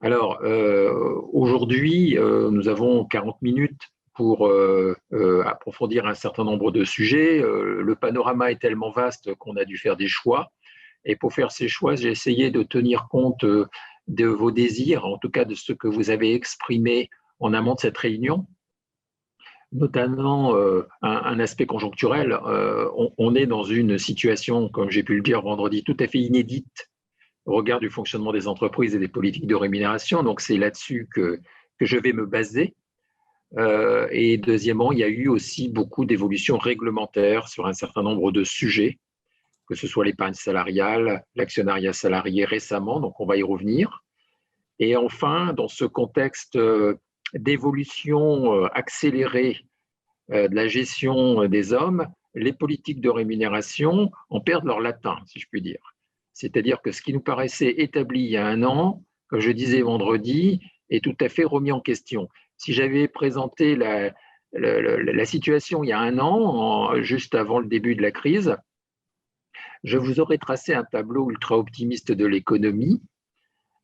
Alors, aujourd'hui, nous avons 40 minutes pour approfondir un certain nombre de sujets. Le panorama est tellement vaste qu'on a dû faire des choix. Et pour faire ces choix, j'ai essayé de tenir compte de vos désirs, en tout cas de ce que vous avez exprimé en amont de cette réunion, notamment un aspect conjoncturel. On est dans une situation, comme j'ai pu le dire vendredi, tout à fait inédite au regard du fonctionnement des entreprises et des politiques de rémunération. Donc, c'est là-dessus que je vais me baser. Et deuxièmement, il y a eu aussi beaucoup d'évolutions réglementaires sur un certain nombre de sujets, que ce soit l'épargne salariale, l'actionnariat salarié récemment, donc on va y revenir. Et enfin, dans ce contexte d'évolution accélérée de la gestion des hommes, les politiques de rémunération en perdent leur latin, si je puis dire. C'est-à-dire que ce qui nous paraissait établi il y a un an, comme je disais vendredi, est tout à fait remis en question. Si j'avais présenté la situation il y a un an, juste avant le début de la crise, je vous aurais tracé un tableau ultra optimiste de l'économie,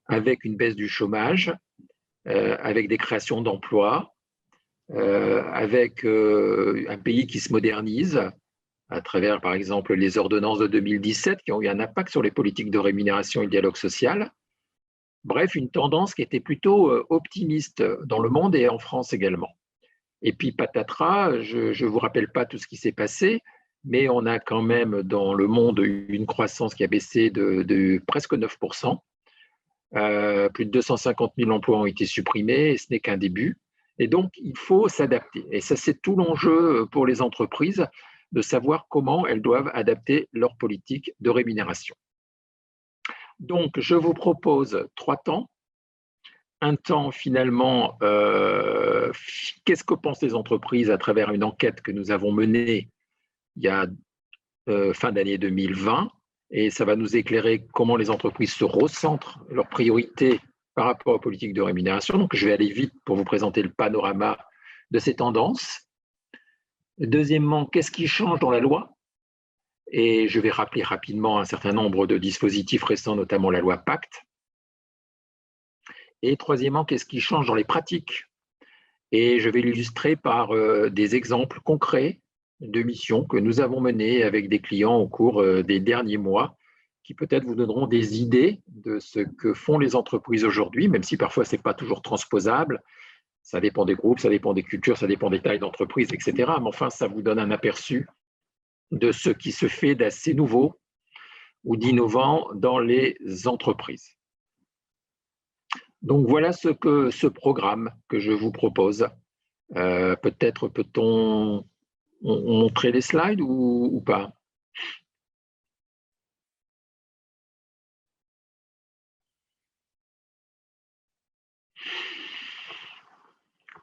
avec une baisse du chômage, avec des créations d'emplois, avec un pays qui se modernise, à travers, par exemple, les ordonnances de 2017 qui ont eu un impact sur les politiques de rémunération et le dialogue social. Bref, une tendance qui était plutôt optimiste dans le monde et en France également. Et puis, patatras, je ne vous rappelle pas tout ce qui s'est passé, mais on a quand même dans le monde une croissance qui a baissé de presque 9%. Plus de 250 000 emplois ont été supprimés et ce n'est qu'un début. Et donc, il faut s'adapter. Et ça, c'est tout l'enjeu pour les entreprises, de savoir comment elles doivent adapter leur politique de rémunération. Donc, je vous propose 3 temps. Un temps, finalement, qu'est-ce que pensent les entreprises à travers une enquête que nous avons menée il y a fin d'année 2020. Et ça va nous éclairer comment les entreprises se recentrent leurs priorités par rapport aux politiques de rémunération. Donc, je vais aller vite pour vous présenter le panorama de ces tendances. Deuxièmement, qu'est-ce qui change dans la loi? Et je vais rappeler rapidement un certain nombre de dispositifs récents, notamment la loi Pacte. Et troisièmement, qu'est-ce qui change dans les pratiques? Et je vais l'illustrer par des exemples concrets de missions que nous avons menées avec des clients au cours des derniers mois, qui peut-être vous donneront des idées de ce que font les entreprises aujourd'hui, même si parfois ce n'est pas toujours transposable. Ça dépend des groupes, ça dépend des cultures, ça dépend des tailles d'entreprise, etc. Mais enfin, ça vous donne un aperçu de ce qui se fait d'assez nouveau ou d'innovant dans les entreprises. Donc voilà ce programme que je vous propose. Peut-être peut-on montrer les slides ou pas?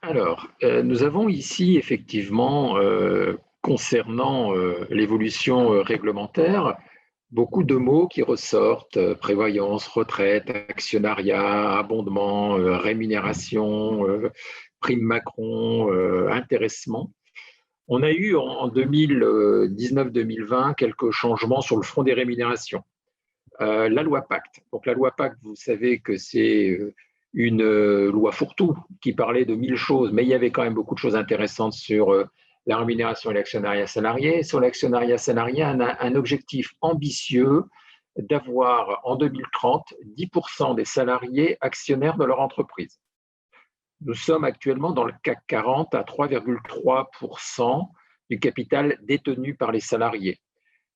Alors, nous avons ici effectivement, concernant l'évolution réglementaire, beaucoup de mots qui ressortent, prévoyance, retraite, actionnariat, abondement, rémunération, prime Macron, intéressement. On a eu en 2019-2020 quelques changements sur le front des rémunérations. La loi Pacte. Donc la loi Pacte, vous savez que c'est une loi fourre-tout qui parlait de 1000 choses, mais il y avait quand même beaucoup de choses intéressantes sur la rémunération et l'actionnariat salarié. Sur l'actionnariat salarié, on a un objectif ambitieux d'avoir en 2030 10% des salariés actionnaires de leur entreprise. Nous sommes actuellement dans le CAC 40 à 3,3% du capital détenu par les salariés.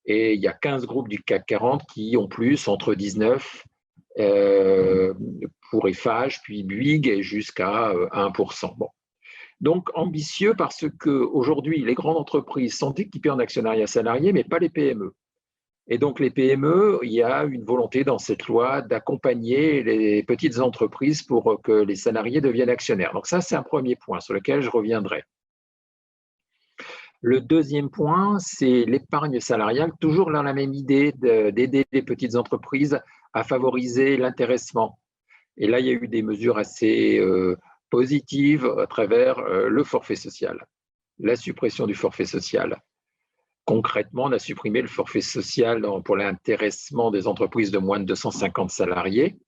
Et il y a 15 groupes du CAC 40 qui ont plus, entre 19 pour Eiffage, puis Bouygues, jusqu'à 1%. Bon. Donc ambitieux parce qu'aujourd'hui, les grandes entreprises sont équipées en actionnariat salarié, mais pas les PME. Et donc les PME, il y a une volonté dans cette loi d'accompagner les petites entreprises pour que les salariés deviennent actionnaires. Donc ça, c'est un premier point sur lequel je reviendrai. Le deuxième point, c'est l'épargne salariale, toujours dans la même idée d'aider les petites entreprises à favoriser l'intéressement. Et là, il y a eu des mesures assez positives à travers le forfait social, la suppression du forfait social. Concrètement, on a supprimé le forfait social pour l'intéressement des entreprises de moins de 250 salariés.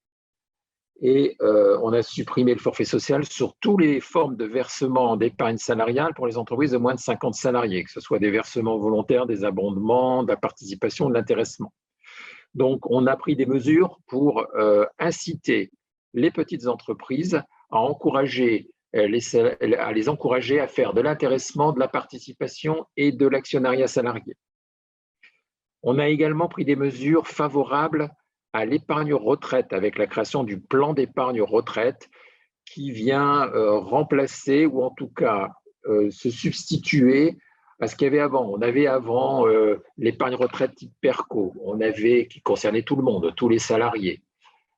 Et on a supprimé le forfait social sur toutes les formes de versement d'épargne salariale pour les entreprises de moins de 50 salariés, que ce soit des versements volontaires, des abondements, de la participation, de l'intéressement. Donc, on a pris des mesures pour inciter les petites entreprises à les encourager à faire de l'intéressement, de la participation et de l'actionnariat salarié. On a également pris des mesures favorables à l'épargne retraite avec la création du plan d'épargne retraite qui vient remplacer ou en tout cas se substituer à ce qu'il y avait avant. On avait avant l'épargne retraite type PERCO, qui concernait tout le monde, tous les salariés,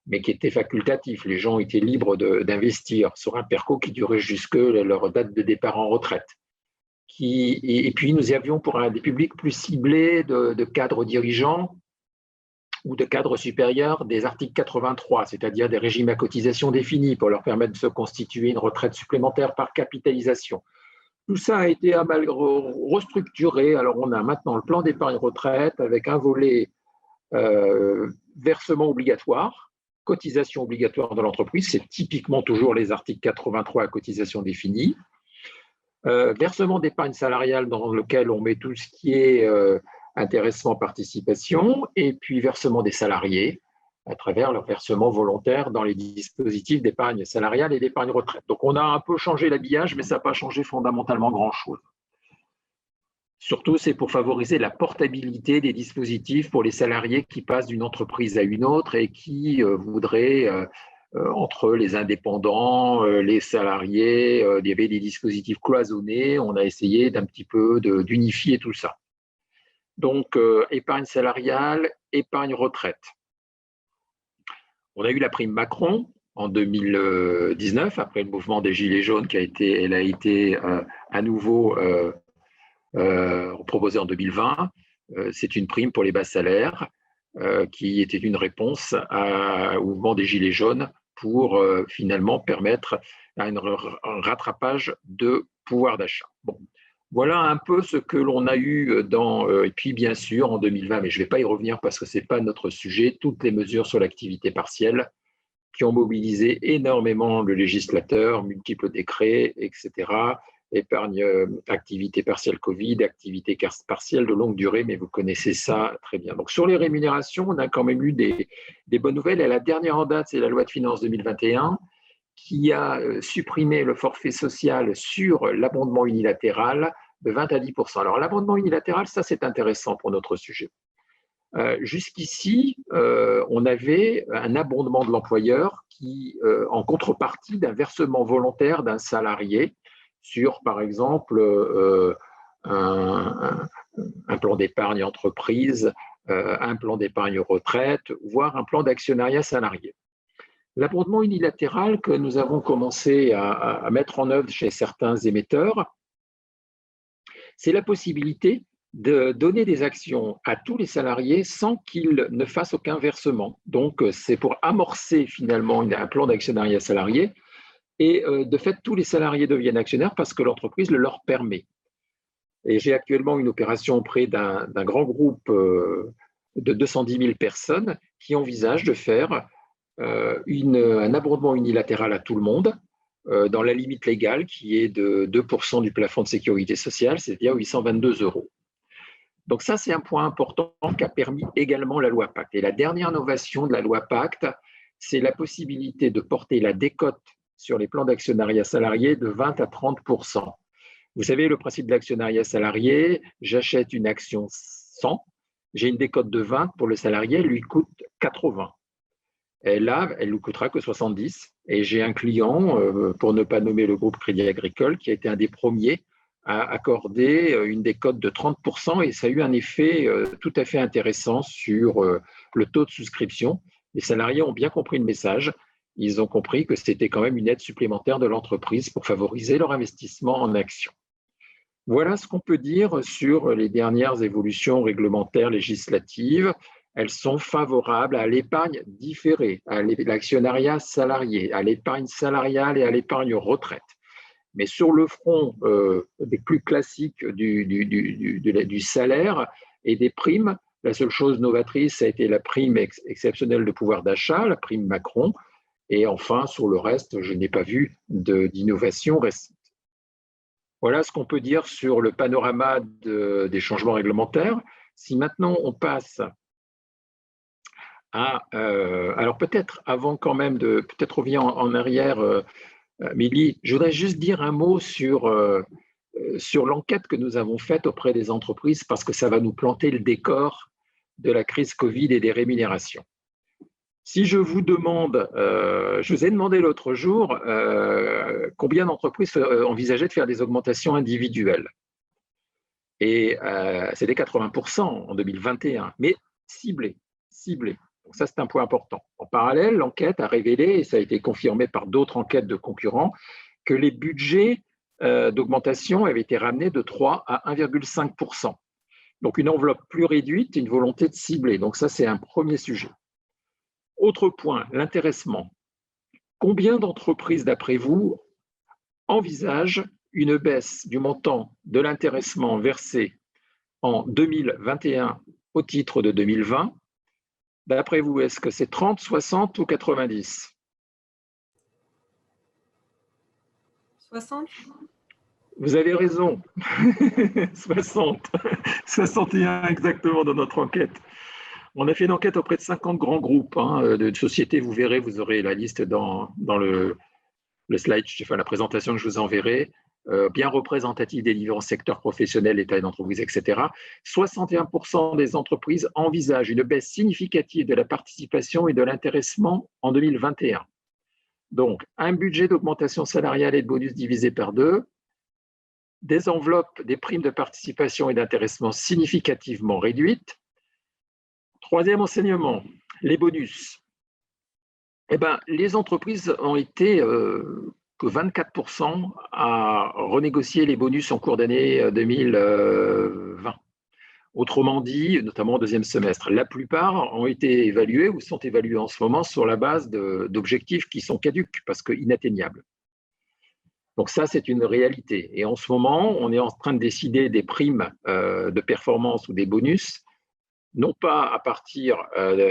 mais qui était facultatif. Les gens étaient libres d'investir sur un PERCO qui durait jusque leur date de départ en retraite. Et puis, nous avions pour des publics plus ciblés de cadres dirigeants ou de cadres supérieurs des articles 83, c'est-à-dire des régimes à cotisation définis pour leur permettre de se constituer une retraite supplémentaire par capitalisation. Tout ça a été restructuré. Alors, on a maintenant le plan d'épargne retraite avec un volet versement obligatoire, cotisation obligatoire de l'entreprise, c'est typiquement toujours les articles 83 à cotisation définie. Versement d'épargne salariale dans lequel on met tout ce qui est intéressement, participation, et puis versement des salariés à travers leur versement volontaire dans les dispositifs d'épargne salariale et d'épargne retraite. Donc on a un peu changé l'habillage, mais ça n'a pas changé fondamentalement grand-chose. Surtout, c'est pour favoriser la portabilité des dispositifs pour les salariés qui passent d'une entreprise à une autre et qui voudraient entre les indépendants, les salariés, il y avait des dispositifs cloisonnés, on a essayé d'un petit peu d'unifier tout ça. Donc, épargne salariale, épargne retraite. On a eu la prime Macron en 2019, après le mouvement des Gilets jaunes elle a été à nouveau proposée en 2020. C'est une prime pour les bas salaires qui était une réponse au mouvement des Gilets jaunes pour finalement permettre un rattrapage de pouvoir d'achat. Bon, voilà un peu ce que l'on a eu et puis bien sûr en 2020, mais je ne vais pas y revenir parce que ce n'est pas notre sujet, toutes les mesures sur l'activité partielle qui ont mobilisé énormément le législateur, multiples décrets, etc., épargne, activité partielle Covid, activité partielle de longue durée, mais vous connaissez ça très bien. Donc sur les rémunérations, on a quand même eu des bonnes nouvelles. Et la dernière en date, c'est la loi de finances 2021 qui a supprimé le forfait social sur l'abondement unilatéral de 20 à 10%. Alors l'abondement unilatéral, ça c'est intéressant pour notre sujet. Jusqu'ici, on avait un abondement de l'employeur qui, en contrepartie d'un versement volontaire d'un salarié, sur, par exemple, un plan d'épargne entreprise, un plan d'épargne retraite, voire un plan d'actionnariat salarié. L'abondement unilatéral que nous avons commencé à mettre en œuvre chez certains émetteurs, c'est la possibilité de donner des actions à tous les salariés sans qu'ils ne fassent aucun versement. Donc, c'est pour amorcer finalement un plan d'actionnariat salarié. Et de fait, tous les salariés deviennent actionnaires parce que l'entreprise le leur permet. Et j'ai actuellement une opération auprès d'un grand groupe de 210 000 personnes qui envisage de faire un abondement unilatéral à tout le monde dans la limite légale qui est de 2% du plafond de sécurité sociale, c'est-à-dire 822 €. Donc ça, c'est un point important qu'a permis également la loi Pacte. Et la dernière innovation de la loi Pacte, c'est la possibilité de porter la décote sur les plans d'actionnariat salarié de 20 à 30%. Vous savez, le principe de l'actionnariat salarié, j'achète une action 100, j'ai une décote de 20 pour le salarié, elle lui coûte 80. Et là, elle ne lui coûtera que 70. Et j'ai un client, pour ne pas nommer le groupe Crédit Agricole, qui a été un des premiers à accorder une décote de 30%, et ça a eu un effet tout à fait intéressant sur le taux de souscription. Les salariés ont bien compris le message. Ils ont compris que c'était quand même une aide supplémentaire de l'entreprise pour favoriser leur investissement en actions. Voilà ce qu'on peut dire sur les dernières évolutions réglementaires législatives. Elles sont favorables à l'épargne différée, à l'actionnariat salarié, à l'épargne salariale et à l'épargne retraite. Mais sur le front des plus classiques du salaire et des primes, la seule chose novatrice, ça a été la prime exceptionnelle de pouvoir d'achat, la prime Macron, Et enfin, sur le reste, je n'ai pas vu d'innovation récente. Voilà ce qu'on peut dire sur le panorama des changements réglementaires. Si maintenant on passe alors peut-être avant quand même de peut-être revenir en arrière, Mélie, je voudrais juste dire un mot sur l'enquête que nous avons faite auprès des entreprises parce que ça va nous planter le décor de la crise Covid et des rémunérations. Si je vous demande, je vous ai demandé l'autre jour combien d'entreprises envisageaient de faire des augmentations individuelles. Et c'était 80% en 2021, mais ciblées. Donc ça, c'est un point important. En parallèle, l'enquête a révélé, et ça a été confirmé par d'autres enquêtes de concurrents, que les budgets d'augmentation avaient été ramenés de 3 à 1,5%. Donc une enveloppe plus réduite, une volonté de cibler. Donc ça, c'est un premier sujet. Autre point, l'intéressement. Combien d'entreprises, d'après vous, envisagent une baisse du montant de l'intéressement versé en 2021 au titre de 2020? D'après vous, est-ce que c'est 30, 60 ou 90? 60. Vous avez raison. 60. 61 exactement dans notre enquête. On a fait une enquête auprès de 50 grands groupes de sociétés. Vous verrez, vous aurez la liste dans le slide, enfin la présentation que je vous enverrai, bien représentative des différents secteurs professionnels, les tailles d'entreprise, etc. 61% des entreprises envisagent une baisse significative de la participation et de l'intéressement en 2021. Donc, un budget d'augmentation salariale et de bonus divisé par 2, des enveloppes des primes de participation et d'intéressement significativement réduites. Troisième enseignement, les bonus. Eh ben, les entreprises ont été que 24% à renégocier les bonus en cours d'année 2020. Autrement dit, notamment au deuxième semestre, la plupart ont été évalués ou sont évalués en ce moment sur la base d'objectifs qui sont caducs parce qu'inatteignables. Donc ça, c'est une réalité. Et en ce moment, on est en train de décider des primes de performance ou des bonus, non pas à partir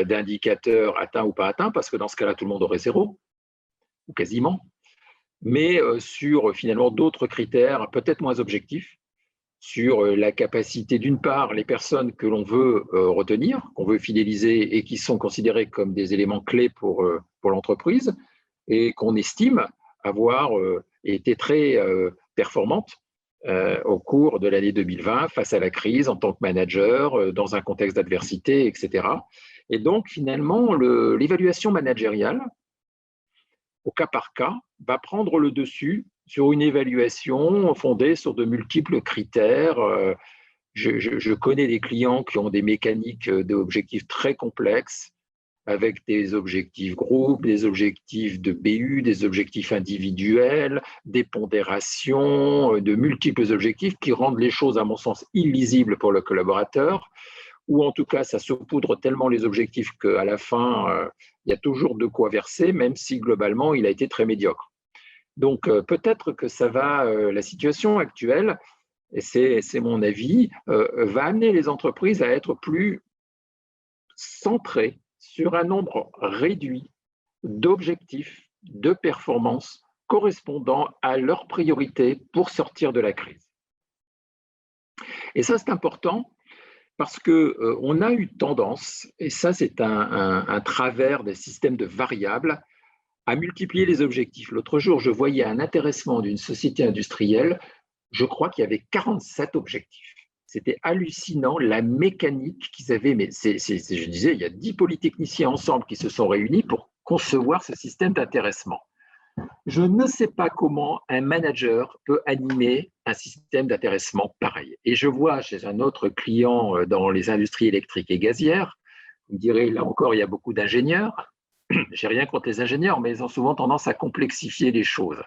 d'indicateurs atteints ou pas atteints, parce que dans ce cas-là, tout le monde aurait 0, ou quasiment, mais sur finalement d'autres critères peut-être moins objectifs, sur la capacité d'une part, les personnes que l'on veut retenir, qu'on veut fidéliser et qui sont considérées comme des éléments clés pour l'entreprise et qu'on estime avoir été très performantes au cours de l'année 2020 face à la crise en tant que manager, dans un contexte d'adversité, etc. Et donc finalement, l'évaluation managériale, au cas par cas, va prendre le dessus sur une évaluation fondée sur de multiples critères. Je connais des clients qui ont des mécaniques d'objectifs très complexes, avec des objectifs groupes, des objectifs de BU, des objectifs individuels, des pondérations, de multiples objectifs qui rendent les choses, à mon sens, illisibles pour le collaborateur, ou en tout cas, ça saupoudre tellement les objectifs qu'à la fin, il y a toujours de quoi verser, même si globalement, il a été très médiocre. Donc, peut-être que ça va, la situation actuelle, et c'est mon avis, va amener les entreprises à être plus centrées sur un nombre réduit d'objectifs de performance correspondant à leurs priorités pour sortir de la crise. Et ça, c'est important parce qu'on a eu tendance, et ça c'est un travers des systèmes de variables, à multiplier les objectifs. L'autre jour, je voyais un intéressement d'une société industrielle, je crois qu'il y avait 47 objectifs. C'était hallucinant la mécanique qu'ils avaient. Mais je disais, il y a 10 polytechniciens ensemble qui se sont réunis pour concevoir ce système d'intéressement. Je ne sais pas comment un manager peut animer un système d'intéressement pareil. Et je vois chez un autre client dans les industries électriques et gazières, vous me direz, là encore, il y a beaucoup d'ingénieurs. J'ai rien contre les ingénieurs, mais ils ont souvent tendance à complexifier les choses.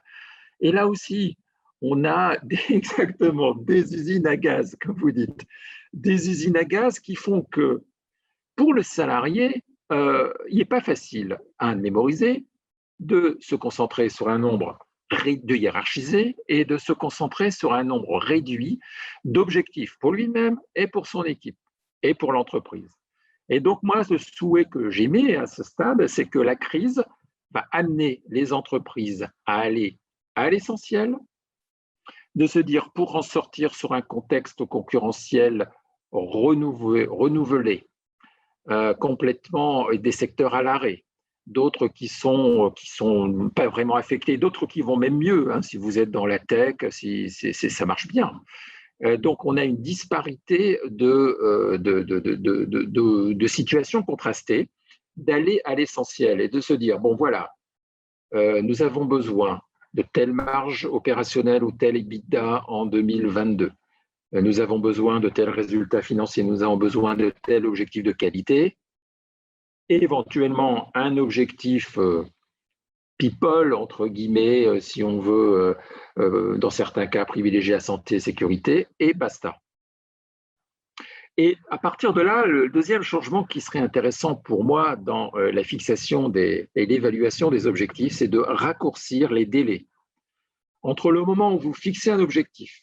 Et là aussi, on a exactement des usines à gaz, comme vous dites, des usines à gaz qui font que pour le salarié, il n'est pas facile, de mémoriser, de se concentrer sur un nombre de hiérarchiser et de se concentrer sur un nombre réduit d'objectifs pour lui-même et pour son équipe et pour l'entreprise. Et donc moi, le souhait que j'émets à ce stade, c'est que la crise amener les entreprises à aller à l'essentiel, de se dire pour en sortir sur un contexte concurrentiel renouvelé, complètement des secteurs à l'arrêt, d'autres qui sont pas vraiment affectés, d'autres qui vont même mieux, hein, si vous êtes dans la tech, ça marche bien. Donc, on a une disparité de situations contrastées, d'aller à l'essentiel et de se dire, bon voilà, nous avons besoin de telle marge opérationnelle ou tel EBITDA en 2022. Nous avons besoin de tels résultats financiers, nous avons besoin de tel objectif de qualité, et éventuellement un objectif people, entre guillemets, si on veut, dans certains cas, privilégier la santé et sécurité, et basta. Et à partir de là, le deuxième changement qui serait intéressant pour moi dans la fixation et l'évaluation des objectifs, c'est de raccourcir les délais. Entre le moment où vous fixez un objectif,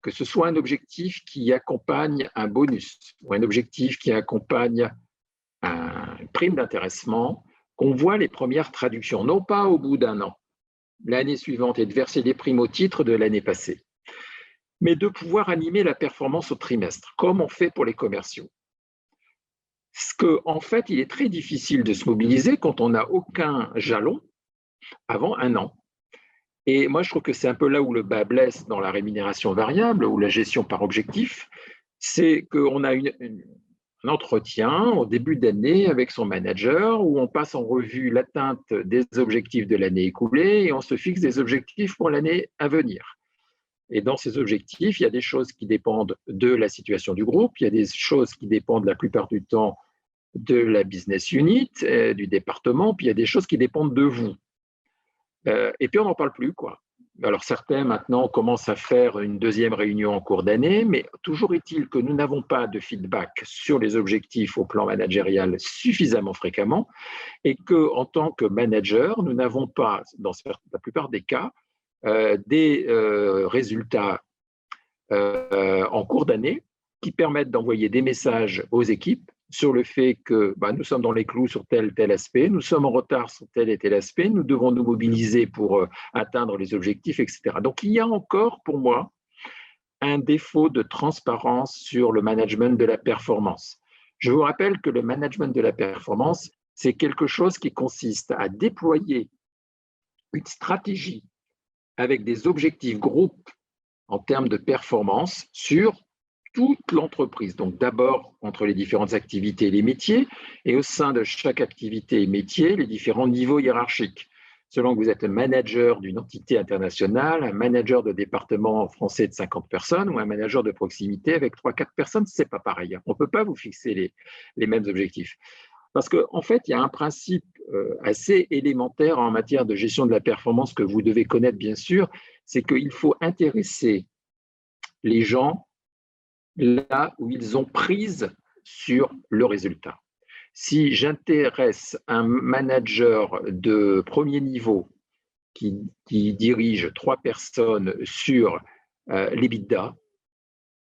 que ce soit un objectif qui accompagne un bonus ou un objectif qui accompagne une prime d'intéressement, qu'on voit les premières traductions, non pas au bout d'un an, l'année suivante, et de verser des primes au titre de l'année passée, mais de pouvoir animer la performance au trimestre, comme on fait pour les commerciaux. En fait, il est très difficile de se mobiliser quand on n'a aucun jalon avant un an. Et moi, je trouve que c'est un peu là où le bas blesse dans la rémunération variable ou la gestion par objectif, c'est qu'on a un entretien au début d'année avec son manager où on passe en revue l'atteinte des objectifs de l'année écoulée et on se fixe des objectifs pour l'année à venir. Et dans ces objectifs, il y a des choses qui dépendent de la situation du groupe, il y a des choses qui dépendent la plupart du temps de la business unit, du département, puis il y a des choses qui dépendent de vous. Et puis on n'en parle plus, quoi. Alors certains maintenant commencent à faire une deuxième réunion en cours d'année, mais toujours est-il que nous n'avons pas de feedback sur les objectifs au plan managérial suffisamment fréquemment et qu'en tant que manager, nous n'avons pas, dans la plupart des cas, des résultats en cours d'année qui permettent d'envoyer des messages aux équipes sur le fait que nous sommes dans les clous sur tel aspect, nous sommes en retard sur tel et tel aspect, nous devons nous mobiliser pour atteindre les objectifs, etc. Donc il y a encore pour moi un défaut de transparence sur le management de la performance. Je vous rappelle que le management de la performance, c'est quelque chose qui consiste à déployer une stratégie avec des objectifs groupes en termes de performance sur toute l'entreprise. Donc d'abord entre les différentes activités et les métiers, et au sein de chaque activité et métier, les différents niveaux hiérarchiques. Selon que vous êtes un manager d'une entité internationale, un manager de département français de 50 personnes ou un manager de proximité avec 3-4 personnes, ce n'est pas pareil. On ne peut pas vous fixer les mêmes objectifs. Parce qu'en fait, il y a un principe assez élémentaire en matière de gestion de la performance que vous devez connaître bien sûr, c'est qu'il faut intéresser les gens là où ils ont prise sur le résultat. Si j'intéresse un manager de premier niveau qui dirige 3 personnes sur l'EBITDA,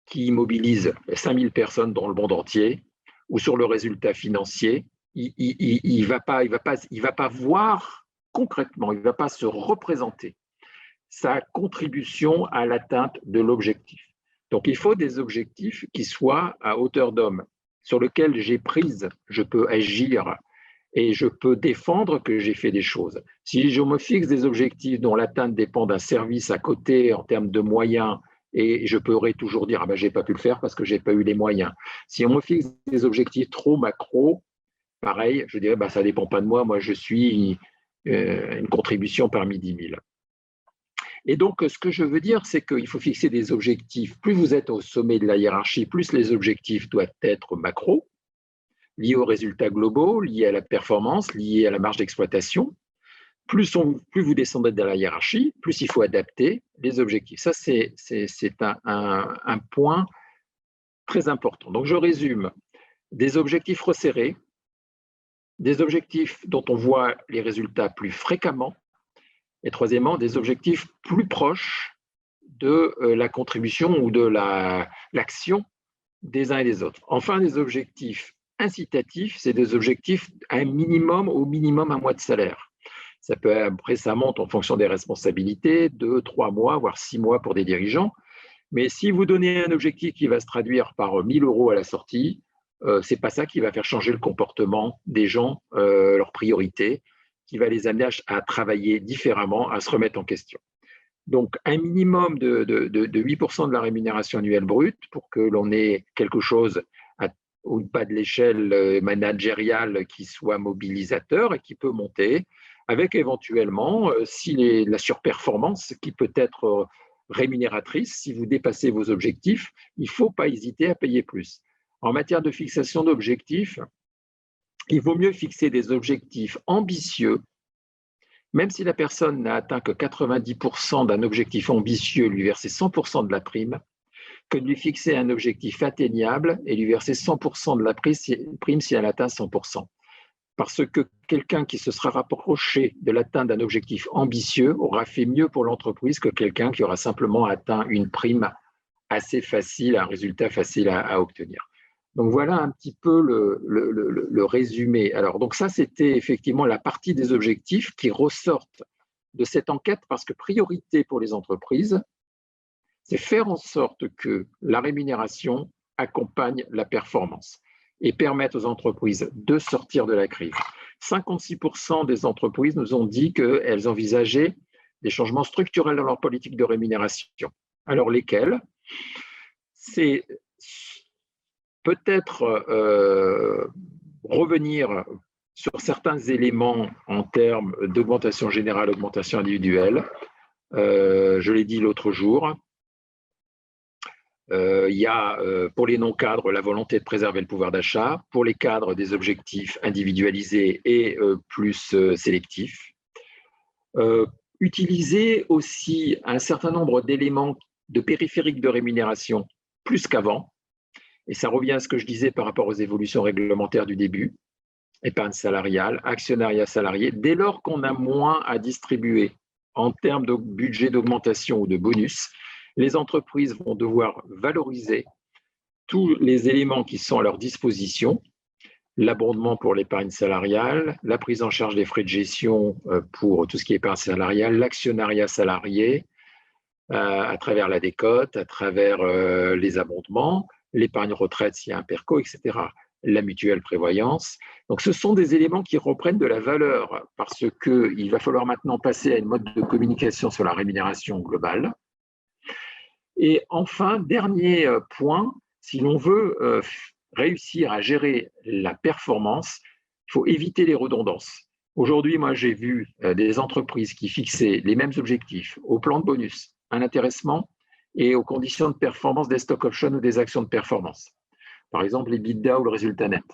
qui mobilise 5000 personnes dans le monde entier, ou sur le résultat financier, il va pas voir concrètement, il ne va pas se représenter sa contribution à l'atteinte de l'objectif. Donc, il faut des objectifs qui soient à hauteur d'homme, sur lesquels j'ai prise, je peux agir et je peux défendre que j'ai fait des choses. Si je me fixe des objectifs dont l'atteinte dépend d'un service à côté en termes de moyens, et je pourrais toujours dire je n'ai pas pu le faire parce que je n'ai pas eu les moyens. Si on me fixe des objectifs trop macro, pareil, je dirais ça ne dépend pas de moi, moi je suis une contribution parmi 10 000. Et donc, ce que je veux dire, c'est qu'il faut fixer des objectifs. Plus vous êtes au sommet de la hiérarchie, plus les objectifs doivent être macro, liés aux résultats globaux, liés à la performance, liés à la marge d'exploitation. Plus vous descendez dans la hiérarchie, plus il faut adapter les objectifs. Ça, c'est un point très important. Donc, je résume. Des objectifs resserrés, des objectifs dont on voit les résultats plus fréquemment, et troisièmement, des objectifs plus proches de la contribution ou de l'action des uns et des autres. Enfin, des objectifs incitatifs, c'est des objectifs au minimum un mois de salaire. Après, ça monte en fonction des responsabilités, 2, 3 mois, voire 6 mois pour des dirigeants. Mais si vous donnez un objectif qui va se traduire par 1 000 € à la sortie, ce n'est pas ça qui va faire changer le comportement des gens, leurs priorités, qui va les amener à travailler différemment, à se remettre en question. Donc, un minimum de 8% de la rémunération annuelle brute pour que l'on ait quelque chose au bas de l'échelle managériale qui soit mobilisateur et qui peut monter, avec éventuellement, si la surperformance qui peut être rémunératrice, si vous dépassez vos objectifs, il ne faut pas hésiter à payer plus. En matière de fixation d'objectifs, il vaut mieux fixer des objectifs ambitieux, même si la personne n'a atteint que 90% d'un objectif ambitieux, lui verser 100% de la prime, que de lui fixer un objectif atteignable et lui verser 100% de la prime si elle atteint 100%. Parce que quelqu'un qui se sera rapproché de l'atteinte d'un objectif ambitieux aura fait mieux pour l'entreprise que quelqu'un qui aura simplement atteint une prime assez facile, un résultat facile à obtenir. Donc voilà un petit peu le résumé. Alors, donc ça, c'était effectivement la partie des objectifs qui ressortent de cette enquête, parce que priorité pour les entreprises, c'est faire en sorte que la rémunération accompagne la performance et permette aux entreprises de sortir de la crise. 56% des entreprises nous ont dit qu'elles envisageaient des changements structurels dans leur politique de rémunération. Alors lesquels? C'est peut-être revenir sur certains éléments en termes d'augmentation générale, augmentation individuelle. Je l'ai dit l'autre jour, il y a pour les non-cadres la volonté de préserver le pouvoir d'achat, pour les cadres des objectifs individualisés et plus sélectifs. Utiliser aussi un certain nombre d'éléments de périphériques de rémunération plus qu'avant, et ça revient à ce que je disais par rapport aux évolutions réglementaires du début, épargne salariale, actionnariat salarié, dès lors qu'on a moins à distribuer en termes de budget d'augmentation ou de bonus, les entreprises vont devoir valoriser tous les éléments qui sont à leur disposition, l'abondement pour l'épargne salariale, la prise en charge des frais de gestion pour tout ce qui est épargne salariale, l'actionnariat salarié à travers la décote, à travers les abondements, l'épargne retraite s'il y a un PERCO, etc., la mutuelle prévoyance. Donc ce sont des éléments qui reprennent de la valeur parce qu'il va falloir maintenant passer à une mode de communication sur la rémunération globale. Et enfin, dernier point, si l'on veut réussir à gérer la performance, il faut éviter les redondances. Aujourd'hui, moi, j'ai vu des entreprises qui fixaient les mêmes objectifs au plan de bonus, un intéressement et aux conditions de performance des stock options ou des actions de performance. Par exemple, les l'EBITDA ou le résultat net.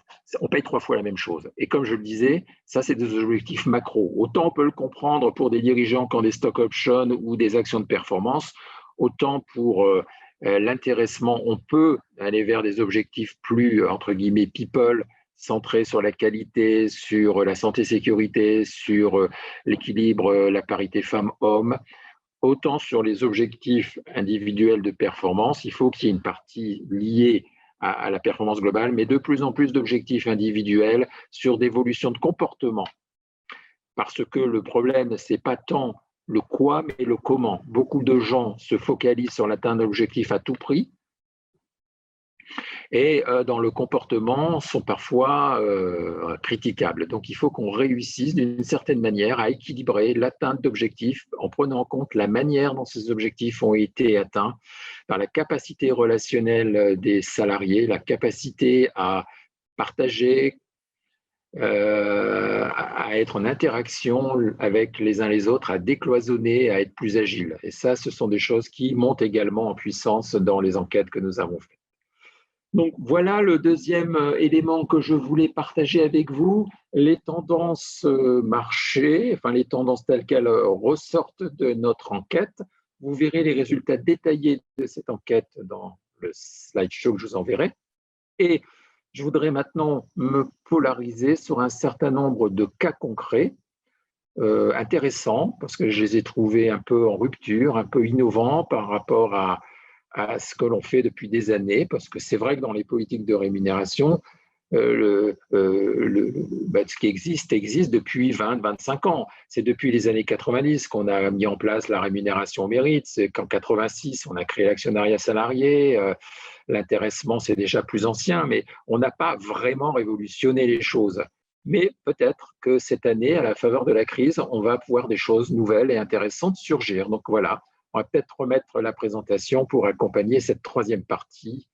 On paye 3 fois la même chose. Et comme je le disais, ça, c'est des objectifs macro. Autant on peut le comprendre pour des dirigeants qui ont des stock options ou des actions de performance, autant pour l'intéressement, on peut aller vers des objectifs plus, entre guillemets, people, centrés sur la qualité, sur la santé-sécurité, sur l'équilibre, la parité femmes-hommes. Autant sur les objectifs individuels de performance, il faut qu'il y ait une partie liée à la performance globale, mais de plus en plus d'objectifs individuels sur d'évolution de comportement. Parce que le problème, ce n'est pas tant le quoi, mais le comment. Beaucoup de gens se focalisent sur l'atteinte d'objectifs à tout prix et dans le comportement sont parfois critiquables. Donc, il faut qu'on réussisse d'une certaine manière à équilibrer l'atteinte d'objectifs en prenant en compte la manière dont ces objectifs ont été atteints, par la capacité relationnelle des salariés, la capacité à partager, à être en interaction avec les uns les autres, à décloisonner, à être plus agile. Et ça, ce sont des choses qui montent également en puissance dans les enquêtes que nous avons faites. Donc voilà le deuxième élément que je voulais partager avec vous, les tendances marché, enfin les tendances telles qu'elles ressortent de notre enquête. Vous verrez les résultats détaillés de cette enquête dans le slideshow que je vous enverrai. Et je voudrais maintenant me polariser sur un certain nombre de cas concrets intéressants, parce que je les ai trouvés un peu en rupture, un peu innovants par rapport à ce que l'on fait depuis des années, parce que c'est vrai que dans les politiques de rémunération, ce qui existe depuis 20-25 ans. C'est depuis les années 90 qu'on a mis en place la rémunération au mérite. C'est qu'en 86, on a créé l'actionnariat salarié. L'intéressement, c'est déjà plus ancien, mais on n'a pas vraiment révolutionné les choses. Mais peut-être que cette année, à la faveur de la crise, on va voir des choses nouvelles et intéressantes surgir. Donc voilà, on va peut-être remettre la présentation pour accompagner cette troisième partie.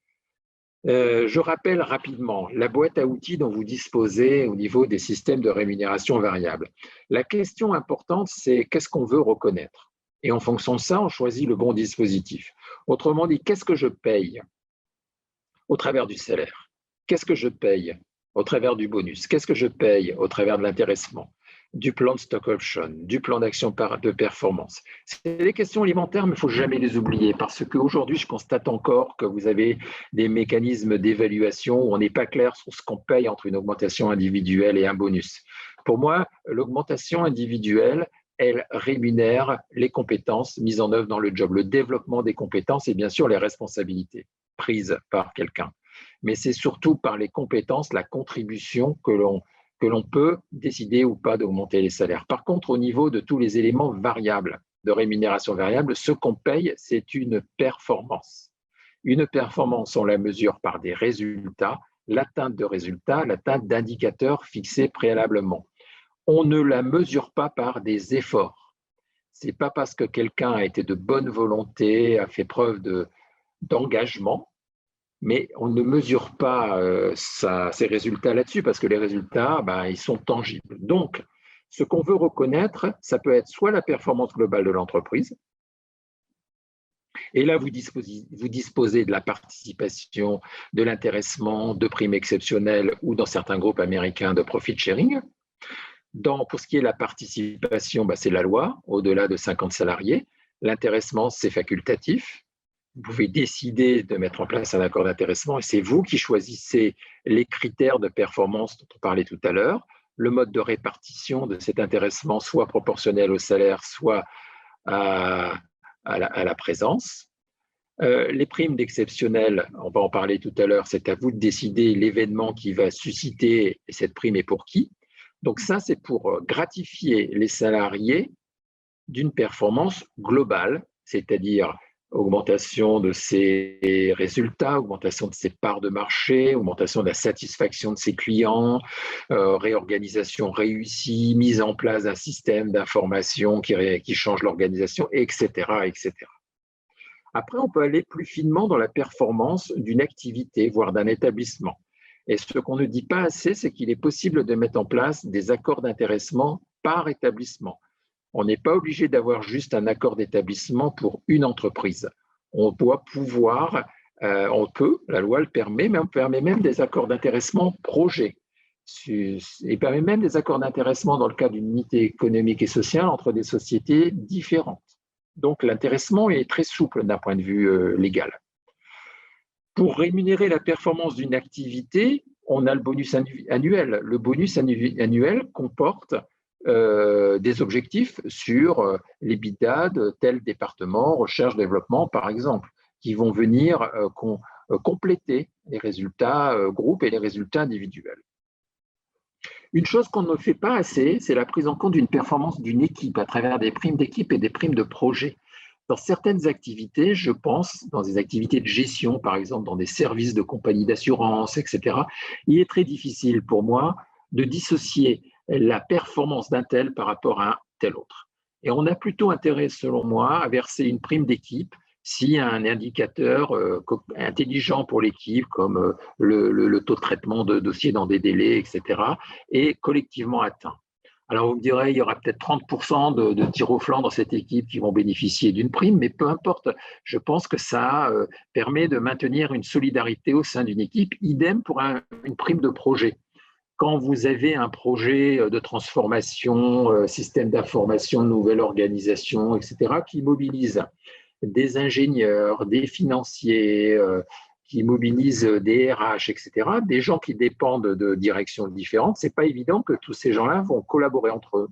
Je rappelle rapidement la boîte à outils dont vous disposez au niveau des systèmes de rémunération variable. La question importante, c'est qu'est-ce qu'on veut reconnaître? Et en fonction de ça, on choisit le bon dispositif. Autrement dit, qu'est-ce que je paye au travers du salaire? Qu'est-ce que je paye au travers du bonus? Qu'est-ce que je paye au travers de l'intéressement, du plan de stock option, du plan d'action de performance? C'est des questions alimentaires, mais il ne faut jamais les oublier parce qu'aujourd'hui, je constate encore que vous avez des mécanismes d'évaluation où on n'est pas clair sur ce qu'on paye entre une augmentation individuelle et un bonus. Pour moi, l'augmentation individuelle, elle rémunère les compétences mises en œuvre dans le job, le développement des compétences et bien sûr les responsabilités prises par quelqu'un. Mais c'est surtout par les compétences, la contribution que l'on peut décider ou pas d'augmenter les salaires. Par contre, au niveau de tous les éléments variables, de rémunération variable, ce qu'on paye, c'est une performance. Une performance, on la mesure par des résultats, l'atteinte de résultats, l'atteinte d'indicateurs fixés préalablement. On ne la mesure pas par des efforts. Ce n'est pas parce que quelqu'un a été de bonne volonté, a fait preuve d'engagement, mais on ne mesure pas ses résultats là-dessus parce que les résultats, ils sont tangibles. Donc, ce qu'on veut reconnaître, ça peut être soit la performance globale de l'entreprise, et là, vous disposez de la participation, de l'intéressement, de primes exceptionnelles ou dans certains groupes américains de profit sharing. Pour ce qui est de la participation, c'est la loi, au-delà de 50 salariés. L'intéressement, c'est facultatif. Vous pouvez décider de mettre en place un accord d'intéressement et c'est vous qui choisissez les critères de performance dont on parlait tout à l'heure, le mode de répartition de cet intéressement, soit proportionnel au salaire, soit à la présence. Les primes d'exceptionnel, on va en parler tout à l'heure, c'est à vous de décider l'événement qui va susciter cette prime et pour qui. Donc ça, c'est pour gratifier les salariés d'une performance globale, c'est-à-dire augmentation de ses résultats, augmentation de ses parts de marché, augmentation de la satisfaction de ses clients, réorganisation réussie, mise en place d'un système d'information qui change l'organisation, etc., etc. Après, on peut aller plus finement dans la performance d'une activité, voire d'un établissement. Et ce qu'on ne dit pas assez, c'est qu'il est possible de mettre en place des accords d'intéressement par établissement. On n'est pas obligé d'avoir juste un accord d'établissement pour une entreprise. On doit pouvoir, la loi le permet, mais on permet même des accords d'intéressement projet. Il permet même des accords d'intéressement dans le cadre d'une unité économique et sociale entre des sociétés différentes. Donc l'intéressement est très souple d'un point de vue légal. Pour rémunérer la performance d'une activité, on a le bonus annuel. Le bonus annuel comporte des objectifs sur l'EBITDA de tel département, recherche, développement, par exemple, qui vont venir compléter les résultats groupes et les résultats individuels. Une chose qu'on ne fait pas assez, c'est la prise en compte d'une performance d'une équipe à travers des primes d'équipe et des primes de projet. Dans certaines activités, je pense, dans des activités de gestion, par exemple dans des services de compagnie d'assurance, etc., il est très difficile pour moi de dissocier la performance d'un tel par rapport à un tel autre. Et on a plutôt intérêt, selon moi, à verser une prime d'équipe s'il y a un indicateur intelligent pour l'équipe, comme le taux de traitement de dossiers dans des délais, etc., est collectivement atteint. Alors, vous me direz, il y aura peut-être 30% de tirs au flanc dans cette équipe qui vont bénéficier d'une prime, mais peu importe, je pense que ça permet de maintenir une solidarité au sein d'une équipe, idem pour une prime de projet. Quand vous avez un projet de transformation, système d'information, nouvelle organisation, etc., qui mobilise des ingénieurs, des financiers, qui mobilisent des RH, etc., des gens qui dépendent de directions différentes, ce n'est pas évident que tous ces gens-là vont collaborer entre eux.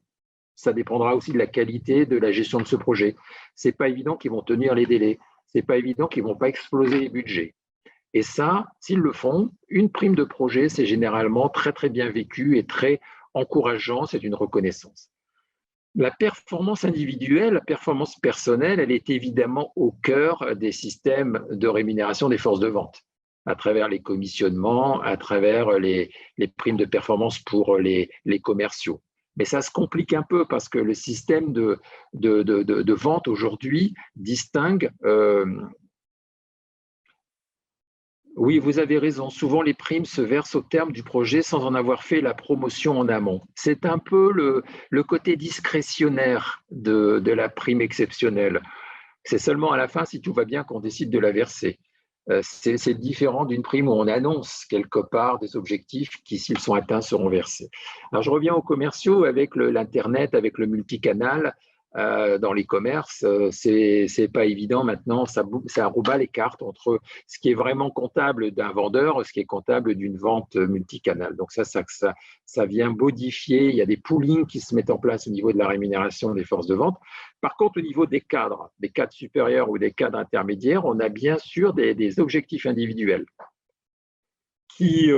Ça dépendra aussi de la qualité de la gestion de ce projet. Ce n'est pas évident qu'ils vont tenir les délais. Ce n'est pas évident qu'ils ne vont pas exploser les budgets. Et ça, s'ils le font, une prime de projet, c'est généralement très très bien vécu et très encourageant, c'est une reconnaissance. La performance individuelle, la performance personnelle, elle est évidemment au cœur des systèmes de rémunération des forces de vente, à travers les commissionnements, à travers les primes de performance pour les commerciaux. Mais ça se complique un peu parce que le système de vente aujourd'hui distingue oui, vous avez raison. Souvent, les primes se versent au terme du projet sans en avoir fait la promotion en amont. C'est un peu le côté discrétionnaire de la prime exceptionnelle. C'est seulement à la fin, si tout va bien, qu'on décide de la verser. C'est différent d'une prime où on annonce quelque part des objectifs qui, s'ils sont atteints, seront versés. Alors, je reviens aux commerciaux avec l'Internet, avec le multicanal. Dans les commerces, c'est pas évident maintenant, ça rebat les cartes entre ce qui est vraiment comptable d'un vendeur et ce qui est comptable d'une vente multicanal. Donc ça vient modifier, il y a des poolings qui se mettent en place au niveau de la rémunération des forces de vente. Par contre, au niveau des cadres supérieurs ou des cadres intermédiaires, on a bien sûr des objectifs individuels qui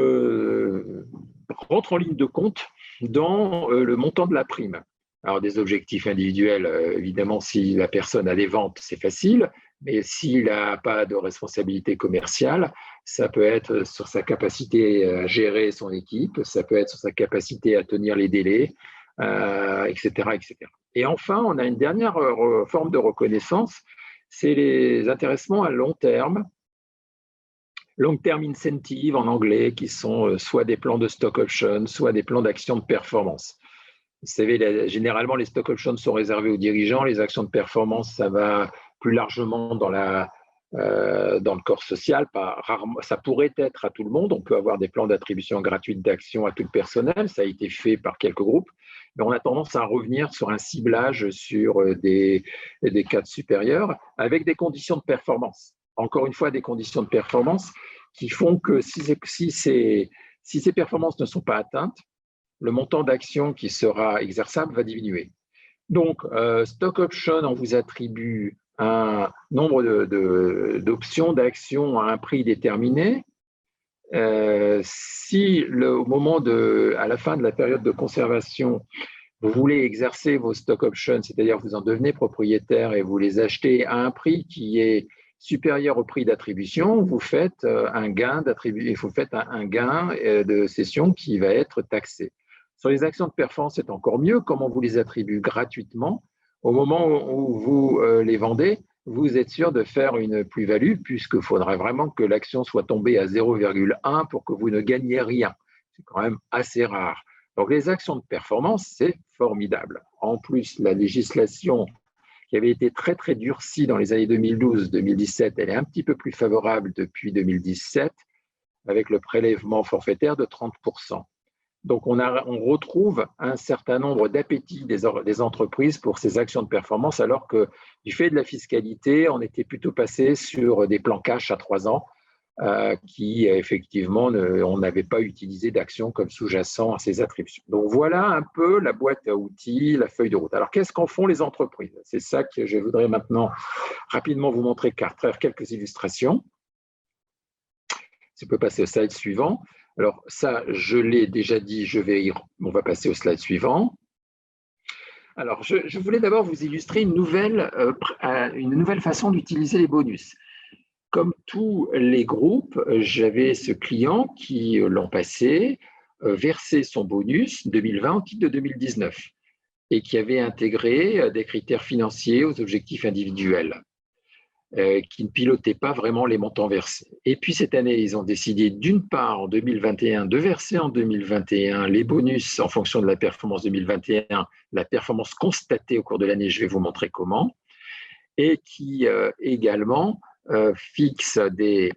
rentrent en ligne de compte dans le montant de la prime. Alors, des objectifs individuels, évidemment, si la personne a des ventes, c'est facile, mais s'il n'a pas de responsabilité commerciale, ça peut être sur sa capacité à gérer son équipe, ça peut être sur sa capacité à tenir les délais, etc., etc. Et enfin, on a une dernière forme de reconnaissance, c'est les intéressements à long terme, long-term incentive en anglais, qui sont soit des plans de stock option, soit des plans d'action de performance. Vous savez, généralement, les stock options sont réservés aux dirigeants. Les actions de performance, ça va plus largement dans le corps social. Rarement, ça pourrait être à tout le monde. On peut avoir des plans d'attribution gratuite d'actions à tout le personnel. Ça a été fait par quelques groupes. Mais on a tendance à revenir sur un ciblage sur des cadres supérieurs avec des conditions de performance. Encore une fois, des conditions de performance qui font que si ces performances ne sont pas atteintes, le montant d'action qui sera exerçable va diminuer. Donc, stock option, on vous attribue un nombre d'options d'actions à un prix déterminé. Si au moment à la fin de la période de conservation, vous voulez exercer vos stock options, c'est-à-dire vous en devenez propriétaire et vous les achetez à un prix qui est supérieur au prix d'attribution, vous faites un gain de cession qui va être taxé. Sur les actions de performance, c'est encore mieux. Comme on vous les attribue gratuitement, au moment où vous les vendez, vous êtes sûr de faire une plus-value puisqu'il faudrait vraiment que l'action soit tombée à 0,1 pour que vous ne gagniez rien. C'est quand même assez rare. Donc, les actions de performance, c'est formidable. En plus, la législation qui avait été très, très durcie dans les années 2012-2017, elle est un petit peu plus favorable depuis 2017 avec le prélèvement forfaitaire de 30%. Donc, on retrouve un certain nombre d'appétits des entreprises pour ces actions de performance, alors que du fait de la fiscalité, on était plutôt passé sur des plans cash à 3 ans qui, effectivement, on n'avait pas utilisé d'actions comme sous-jacent à ces attributions. Donc, voilà un peu la boîte à outils, la feuille de route. Alors, qu'est-ce qu'en font les entreprises? C'est ça que je voudrais maintenant rapidement vous montrer à travers quelques illustrations. Si on peut passer au slide suivant. Alors ça, je l'ai déjà dit, on va passer au slide suivant. Alors, je voulais d'abord vous illustrer une nouvelle façon d'utiliser les bonus. Comme tous les groupes, j'avais ce client qui, l'an passé, versait son bonus 2020 au titre de 2019 et qui avait intégré des critères financiers aux objectifs individuels. Qui ne pilotaient pas vraiment les montants versés. Et puis cette année, ils ont décidé d'une part en 2021 de verser en 2021 les bonus en fonction de la performance 2021, la performance constatée au cours de l'année, je vais vous montrer comment, et qui également fixe des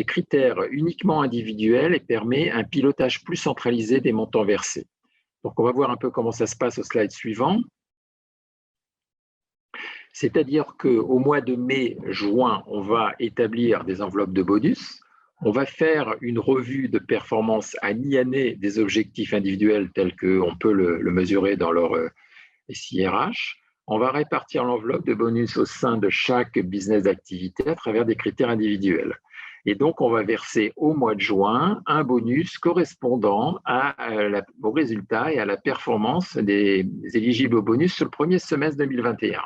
critères uniquement individuels et permet un pilotage plus centralisé des montants versés. Donc on va voir un peu comment ça se passe au slide suivant. C'est-à-dire qu'au mois de mai-juin, on va établir des enveloppes de bonus. On va faire une revue de performance à mi-année des objectifs individuels tels qu'on peut le mesurer dans leur SIRH. On va répartir l'enveloppe de bonus au sein de chaque business d'activité à travers des critères individuels. Et donc, on va verser au mois de juin un bonus correspondant au résultat et à la performance des éligibles au bonus sur le premier semestre 2021.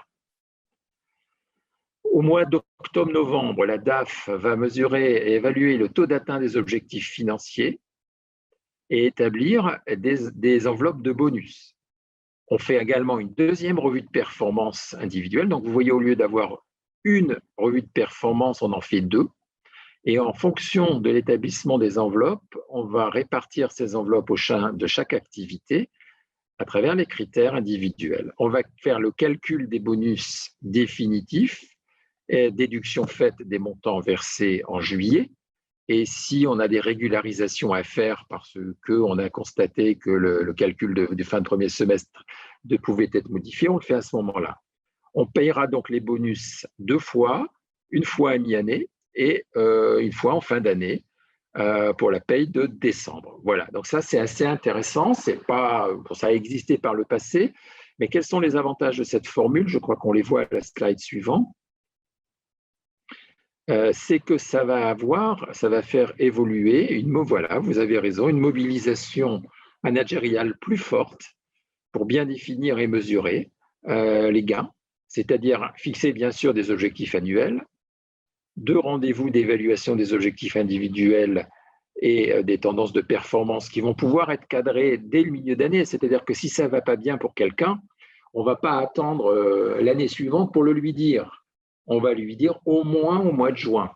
Au mois d'octobre-novembre, la DAF va mesurer et évaluer le taux d'atteinte des objectifs financiers et établir des enveloppes de bonus. On fait également une deuxième revue de performance individuelle. Donc, vous voyez, au lieu d'avoir une revue de performance, on en fait deux. Et en fonction de l'établissement des enveloppes, on va répartir ces enveloppes au sein de chaque activité à travers les critères individuels. On va faire le calcul des bonus définitifs, et déduction faite des montants versés en juillet. Et si on a des régularisations à faire parce qu'on a constaté que le calcul de fin de premier semestre pouvait être modifié, on le fait à ce moment-là. On payera donc les bonus deux fois, une fois à mi-année et une fois en fin d'année pour la paye de décembre. Voilà, donc ça c'est assez intéressant, ça a existé par le passé, mais quels sont les avantages de cette formule? Je crois qu'on les voit à la slide suivante. C'est que ça va faire évoluer, voilà, vous avez raison, une mobilisation managériale plus forte pour bien définir et mesurer les gains, c'est-à-dire fixer bien sûr des objectifs annuels, deux rendez-vous d'évaluation des objectifs individuels et des tendances de performance qui vont pouvoir être cadrées dès le milieu d'année, c'est-à-dire que si ça ne va pas bien pour quelqu'un, on ne va pas attendre l'année suivante pour le lui dire. On va lui dire au moins au mois de juin.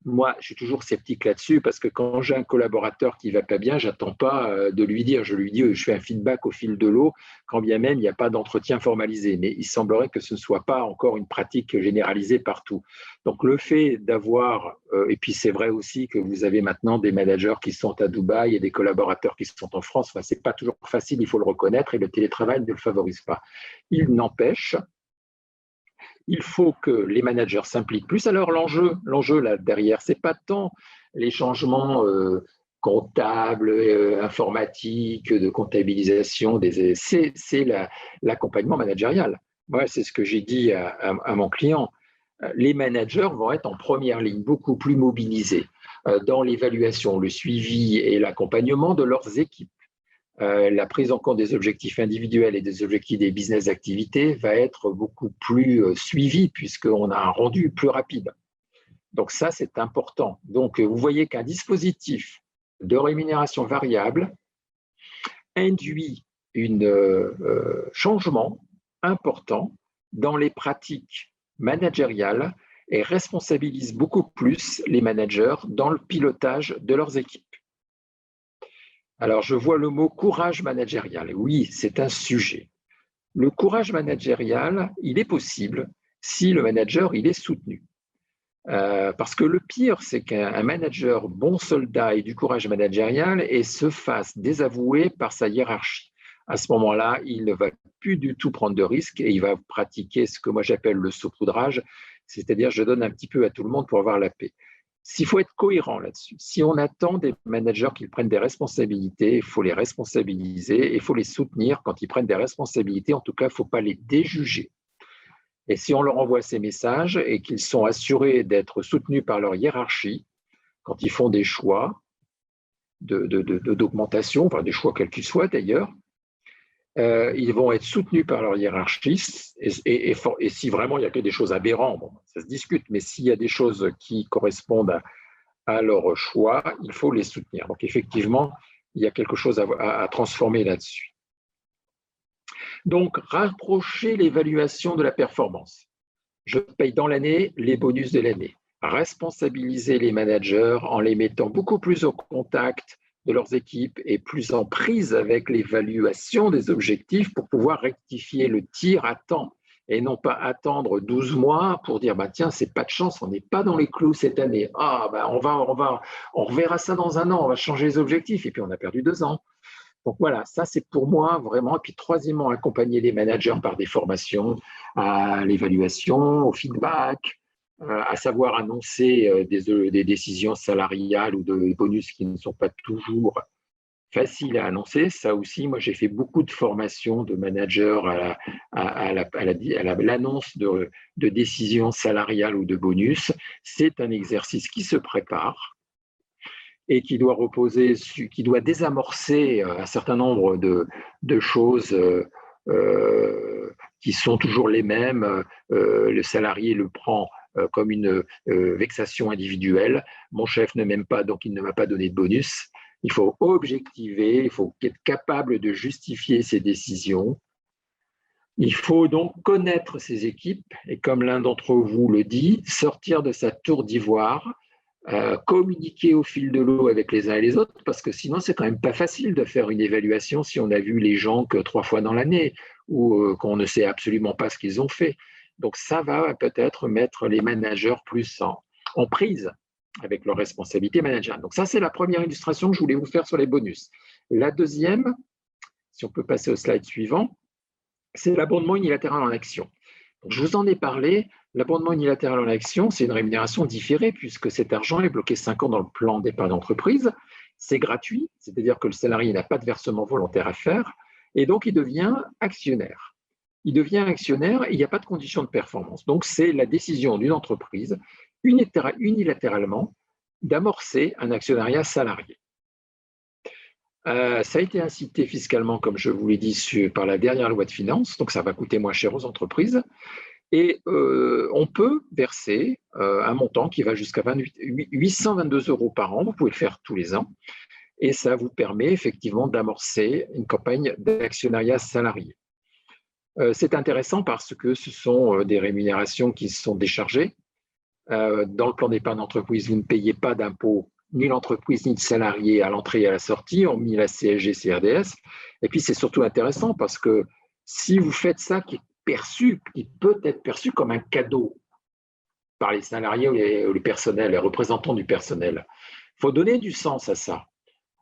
Moi, je suis toujours sceptique là-dessus parce que quand j'ai un collaborateur qui ne va pas bien, je n'attends pas de lui dire. Je lui dis, je fais un feedback au fil de l'eau, quand bien même il n'y a pas d'entretien formalisé. Mais il semblerait que ce ne soit pas encore une pratique généralisée partout. Donc le fait d'avoir, et puis c'est vrai aussi que vous avez maintenant des managers qui sont à Dubaï et des collaborateurs qui sont en France, enfin, ce n'est pas toujours facile, il faut le reconnaître, et le télétravail ne le favorise pas. Il n'empêche, il faut que les managers s'impliquent plus. Alors l'enjeu là derrière, c'est pas tant les changements comptables, informatiques, de comptabilisation, c'est l'accompagnement managérial. Moi, c'est ce que j'ai dit à mon client. Les managers vont être en première ligne, beaucoup plus mobilisés dans l'évaluation, le suivi et l'accompagnement de leurs équipes. La prise en compte des objectifs individuels et des objectifs des business activités va être beaucoup plus suivie puisqu'on a un rendu plus rapide. Donc ça, c'est important. Donc vous voyez qu'un dispositif de rémunération variable induit un changement important dans les pratiques managériales et responsabilise beaucoup plus les managers dans le pilotage de leurs équipes. Alors, je vois le mot courage managérial. Oui, c'est un sujet. Le courage managérial, il est possible si le manager il est soutenu. Parce que le pire, c'est qu'un manager bon soldat ait du courage managérial et se fasse désavouer par sa hiérarchie. À ce moment-là, il ne va plus du tout prendre de risques et il va pratiquer ce que moi j'appelle le saupoudrage, c'est-à-dire je donne un petit peu à tout le monde pour avoir la paix. S'il faut être cohérent là-dessus, si on attend des managers qu'ils prennent des responsabilités, il faut les responsabiliser et il faut les soutenir quand ils prennent des responsabilités. En tout cas, il ne faut pas les déjuger. Et si on leur envoie ces messages et qu'ils sont assurés d'être soutenus par leur hiérarchie, quand ils font des choix d'augmentation, enfin des choix quels qu'ils soient d'ailleurs, ils vont être soutenus par leur hiérarchie et si vraiment il y a que des choses aberrantes, bon, ça se discute, mais s'il y a des choses qui correspondent à leur choix, il faut les soutenir. Donc effectivement, il y a quelque chose à transformer là-dessus. Donc, rapprocher l'évaluation de la performance. Je paye dans l'année les bonus de l'année. Responsabiliser les managers en les mettant beaucoup plus au contact de leurs équipes et plus en prise avec l'évaluation des objectifs pour pouvoir rectifier le tir à temps et non pas attendre 12 mois pour dire bah tiens, c'est pas de chance, on n'est pas dans les clous cette année. Ah bah on reverra ça dans un an, on va changer les objectifs et puis on a perdu 2 ans. Donc voilà, ça c'est pour moi vraiment. Et puis troisièmement, accompagner les managers par des formations à l'évaluation, au feedback, à savoir annoncer des décisions salariales ou de bonus qui ne sont pas toujours facile à annoncer. Ça aussi, moi, j'ai fait beaucoup de formations de managers à l'annonce de décisions salariales ou de bonus. C'est un exercice qui se prépare et qui doit reposer, qui doit désamorcer un certain nombre de choses qui sont toujours les mêmes. Le salarié le prend comme une vexation individuelle. Mon chef ne m'aime pas, donc il ne m'a pas donné de bonus. Il faut objectiver, il faut être capable de justifier ses décisions. Il faut donc connaître ses équipes et, comme l'un d'entre vous le dit, sortir de sa tour d'ivoire, communiquer au fil de l'eau avec les uns et les autres, parce que sinon, c'est quand même pas facile de faire une évaluation si on a vu les gens que 3 fois dans l'année ou qu'on ne sait absolument pas ce qu'ils ont fait. Donc, ça va peut-être mettre les managers plus en prise avec leurs responsabilités managériales. Donc, ça, c'est la première illustration que je voulais vous faire sur les bonus. La deuxième, si on peut passer au slide suivant, c'est l'abondement unilatéral en action. Donc, je vous en ai parlé. L'abondement unilatéral en action, c'est une rémunération différée puisque cet argent est bloqué 5 ans dans le plan d'épargne d'entreprise. C'est gratuit, c'est-à-dire que le salarié n'a pas de versement volontaire à faire et donc il devient actionnaire. Il devient actionnaire et il n'y a pas de condition de performance. Donc, c'est la décision d'une entreprise unilatéralement d'amorcer un actionnariat salarié. Ça a été incité fiscalement, comme je vous l'ai dit, par la dernière loi de finances, donc ça va coûter moins cher aux entreprises. Et on peut verser un montant qui va jusqu'à 822 € par an, vous pouvez le faire tous les ans, et ça vous permet effectivement d'amorcer une campagne d'actionnariat salarié. C'est intéressant parce que ce sont des rémunérations qui sont déchargées. Dans le plan d'épargne d'entreprise, vous ne payez pas d'impôts, ni l'entreprise ni le salarié à l'entrée et à la sortie, hormis la CSG, CRDS. Et puis c'est surtout intéressant parce que si vous faites ça qui peut être perçu comme un cadeau par les salariés ou les personnels, les représentants du personnel, il faut donner du sens à ça.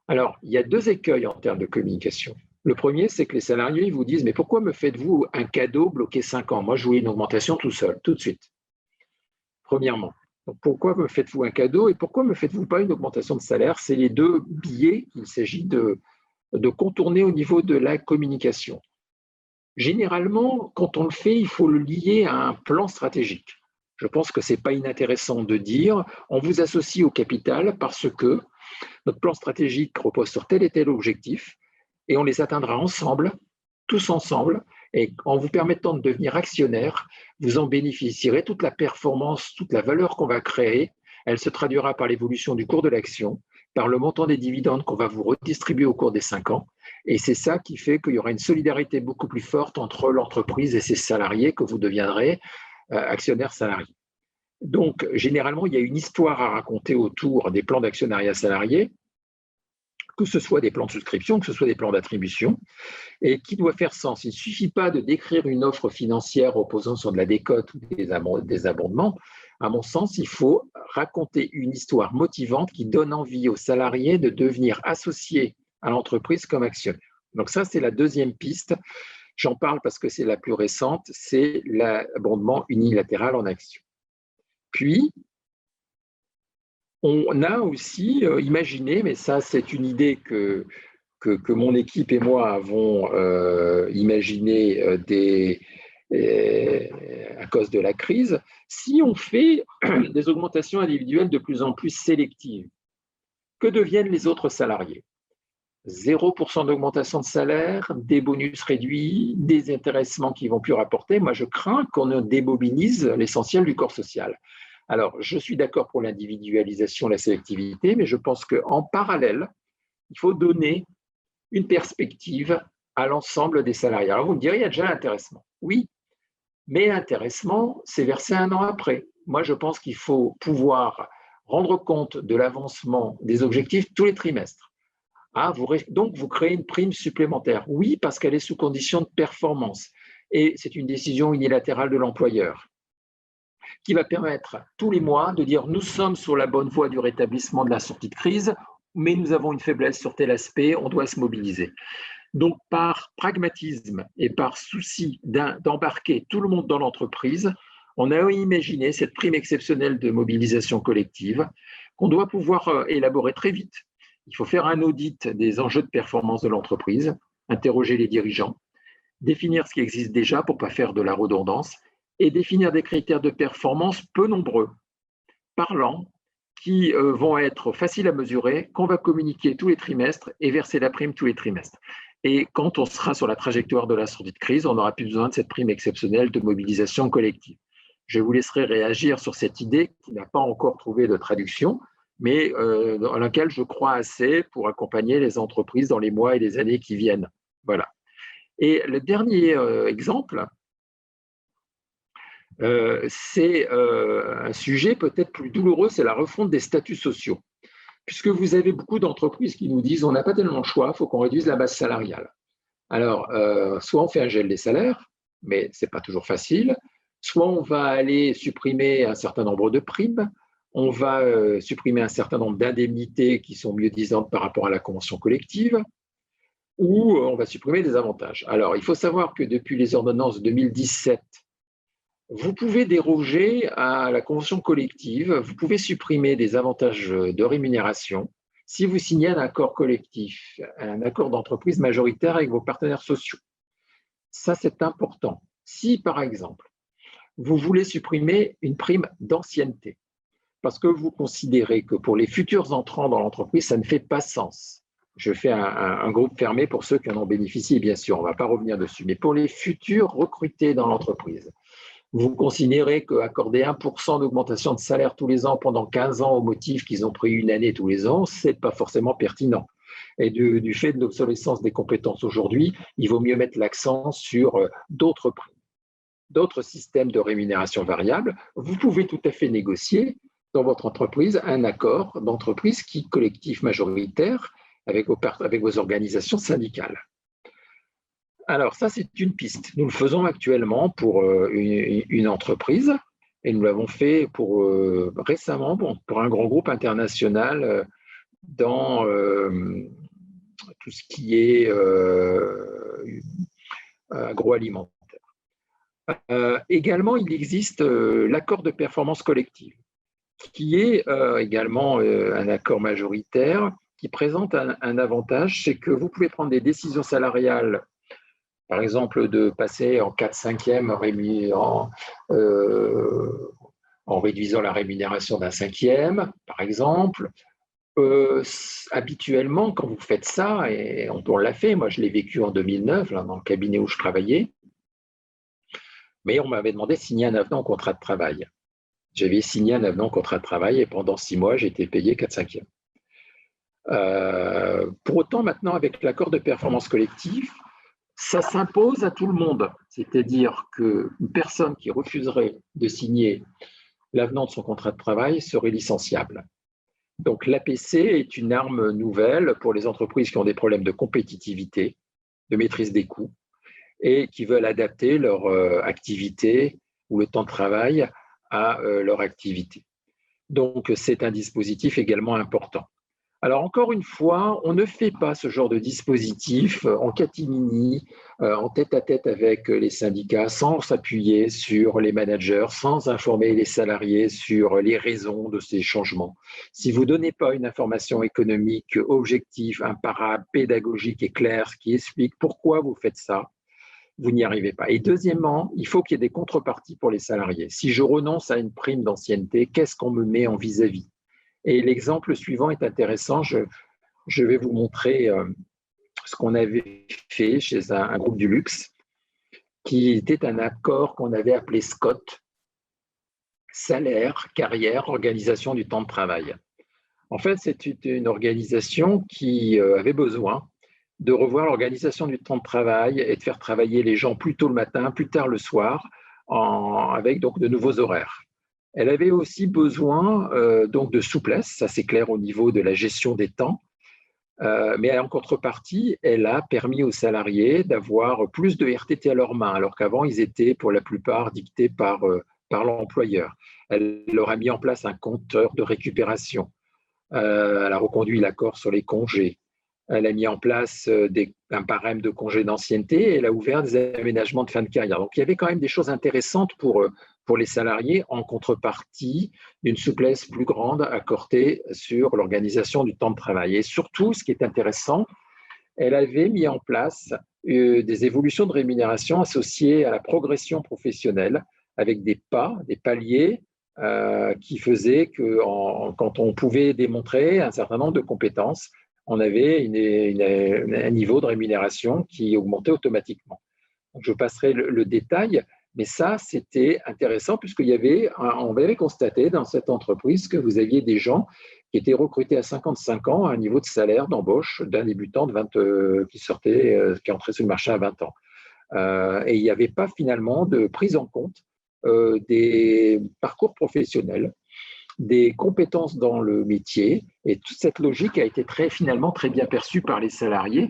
Alors, il y a 2 écueils en termes de communication. Le premier, c'est que les salariés vous disent « Mais pourquoi me faites-vous un cadeau bloqué 5 ans? Moi, je voulais une augmentation tout seul, tout de suite. » Premièrement. Donc, pourquoi me faites-vous un cadeau et pourquoi ne me faites-vous pas une augmentation de salaire? C'est les 2 biais qu'il s'agit de contourner au niveau de la communication. Généralement, quand on le fait, il faut le lier à un plan stratégique. Je pense que ce n'est pas inintéressant de dire on vous associe au capital parce que notre plan stratégique repose sur tel et tel objectif et on les atteindra ensemble, tous ensemble, et en vous permettant de devenir actionnaire, vous en bénéficierez. Toute la performance, toute la valeur qu'on va créer, elle se traduira par l'évolution du cours de l'action, par le montant des dividendes qu'on va vous redistribuer au cours des 5 ans. Et c'est ça qui fait qu'il y aura une solidarité beaucoup plus forte entre l'entreprise et ses salariés, que vous deviendrez actionnaire salarié. Donc, généralement, il y a une histoire à raconter autour des plans d'actionnariat salarié, que ce soit des plans de souscription, que ce soit des plans d'attribution, et qui doit faire sens. Il ne suffit pas de décrire une offre financière reposant sur de la décote ou des abondements. À mon sens, il faut raconter une histoire motivante qui donne envie aux salariés de devenir associés à l'entreprise comme actionnaires. Donc ça, c'est la deuxième piste. J'en parle parce que c'est la plus récente, c'est l'abondement unilatéral en action. Puis, on a aussi imaginé, mais ça c'est une idée que mon équipe et moi avons imaginé à cause de la crise, si on fait des augmentations individuelles de plus en plus sélectives, que deviennent les autres salariés? 0% d'augmentation de salaire, des bonus réduits, des intéressements qui ne vont plus rapporter. Moi, je crains qu'on démobilise l'essentiel du corps social. Alors, je suis d'accord pour l'individualisation, la sélectivité, mais je pense qu'en parallèle, il faut donner une perspective à l'ensemble des salariés. Alors, vous me direz, il y a déjà l'intéressement. Oui, mais l'intéressement, c'est versé 1 an après. Moi, je pense qu'il faut pouvoir rendre compte de l'avancement des objectifs tous les trimestres. Donc, vous créez une prime supplémentaire. Oui, parce qu'elle est sous condition de performance. Et c'est une décision unilatérale de l'employeur qui va permettre tous les mois de dire nous sommes sur la bonne voie du rétablissement de la sortie de crise, mais nous avons une faiblesse sur tel aspect, on doit se mobiliser. Donc, par pragmatisme et par souci d'embarquer tout le monde dans l'entreprise, on a imaginé cette prime exceptionnelle de mobilisation collective qu'on doit pouvoir élaborer très vite. Il faut faire un audit des enjeux de performance de l'entreprise, interroger les dirigeants, définir ce qui existe déjà pour ne pas faire de la redondance et définir des critères de performance peu nombreux, parlants, qui vont être faciles à mesurer, qu'on va communiquer tous les trimestres et verser la prime tous les trimestres. Et quand on sera sur la trajectoire de la sortie de crise, on n'aura plus besoin de cette prime exceptionnelle de mobilisation collective. Je vous laisserai réagir sur cette idée qui n'a pas encore trouvé de traduction, mais dans laquelle je crois assez pour accompagner les entreprises dans les mois et les années qui viennent. Voilà. Et le dernier exemple, c'est un sujet peut-être plus douloureux, c'est la refonte des statuts sociaux. Puisque vous avez beaucoup d'entreprises qui nous disent on n'a pas tellement de choix, il faut qu'on réduise la base salariale. Alors, soit on fait un gel des salaires, mais ce n'est pas toujours facile, soit on va aller supprimer un certain nombre de primes, on va supprimer un certain nombre d'indemnités qui sont mieux disantes par rapport à la convention collective, ou on va supprimer des avantages. Alors, il faut savoir que depuis les ordonnances 2017, vous pouvez déroger à la convention collective, vous pouvez supprimer des avantages de rémunération si vous signez un accord collectif, un accord d'entreprise majoritaire avec vos partenaires sociaux. Ça, c'est important. Si, par exemple, vous voulez supprimer une prime d'ancienneté, parce que vous considérez que pour les futurs entrants dans l'entreprise, ça ne fait pas sens. Je fais un groupe fermé pour ceux qui en ont bénéficié, bien sûr, on ne va pas revenir dessus, mais pour les futurs recrutés dans l'entreprise, vous considérez qu'accorder 1% d'augmentation de salaire tous les ans pendant 15 ans au motif qu'ils ont pris une année tous les ans, ce n'est pas forcément pertinent. Et du fait de l'obsolescence des compétences aujourd'hui, il vaut mieux mettre l'accent sur d'autres primes, d'autres systèmes de rémunération variable. Vous pouvez tout à fait négocier dans votre entreprise un accord d'entreprise collectif majoritaire avec vos organisations syndicales. Alors ça, c'est une piste. Nous le faisons actuellement pour une entreprise et nous l'avons fait récemment pour un grand groupe international dans tout ce qui est agroalimentaire. Également, il existe l'accord de performance collective, qui est également un accord majoritaire qui présente un avantage, c'est que vous pouvez prendre des décisions salariales, par exemple de passer en 4/5e en réduisant la rémunération d'un 5e, par exemple. Habituellement, quand vous faites ça, et on l'a fait, moi je l'ai vécu en 2009 là, dans le cabinet où je travaillais, mais on m'avait demandé de signer un avenant au contrat de travail. J'avais signé un avenant au contrat de travail et pendant 6 mois, j'ai été payé 4/5e. Pour autant, maintenant, avec l'accord de performance collective, ça s'impose à tout le monde. C'est-à-dire qu'une personne qui refuserait de signer l'avenant de son contrat de travail serait licenciable. Donc l'APC est une arme nouvelle pour les entreprises qui ont des problèmes de compétitivité, de maîtrise des coûts et qui veulent adapter leur activité ou le temps de travail à leur activité. Donc c'est un dispositif également important. Alors encore une fois, on ne fait pas ce genre de dispositif en catimini, en tête-à-tête avec les syndicats, sans s'appuyer sur les managers, sans informer les salariés sur les raisons de ces changements. Si vous ne donnez pas une information économique objective, imparable, pédagogique et claire qui explique pourquoi vous faites ça, vous n'y arrivez pas. Et deuxièmement, il faut qu'il y ait des contreparties pour les salariés. Si je renonce à une prime d'ancienneté, qu'est-ce qu'on me met en vis-à-vis ? Et l'exemple suivant est intéressant. Je vais vous montrer ce qu'on avait fait chez un groupe du luxe, qui était un accord qu'on avait appelé SCOT, salaire, carrière, organisation du temps de travail. En fait, c'est une organisation qui avait besoin de revoir l'organisation du temps de travail et de faire travailler les gens plus tôt le matin, plus tard le soir, avec donc de nouveaux horaires. Elle avait aussi besoin donc de souplesse, ça c'est clair au niveau de la gestion des temps, mais en contrepartie, elle a permis aux salariés d'avoir plus de RTT à leurs mains, alors qu'avant, ils étaient pour la plupart dictés par l'employeur. Elle leur a mis en place un compteur de récupération. Elle a reconduit l'accord sur les congés. Elle a mis en place un barème de congés d'ancienneté et elle a ouvert des aménagements de fin de carrière. Donc, il y avait quand même des choses intéressantes pour pour les salariés en contrepartie d'une souplesse plus grande accordée sur l'organisation du temps de travail. Et surtout, ce qui est intéressant, elle avait mis en place des évolutions de rémunération associées à la progression professionnelle avec des pas, des paliers qui faisaient que quand on pouvait démontrer un certain nombre de compétences, on avait un niveau de rémunération qui augmentait automatiquement. Donc, je passerai le détail, mais ça, c'était intéressant puisqu'on avait constaté dans cette entreprise que vous aviez des gens qui étaient recrutés à 55 ans à un niveau de salaire d'embauche d'un débutant qui entrait sur le marché à 20 ans. Et il n'y avait pas finalement de prise en compte des parcours professionnels, des compétences dans le métier. Et toute cette logique a été finalement très bien perçue par les salariés.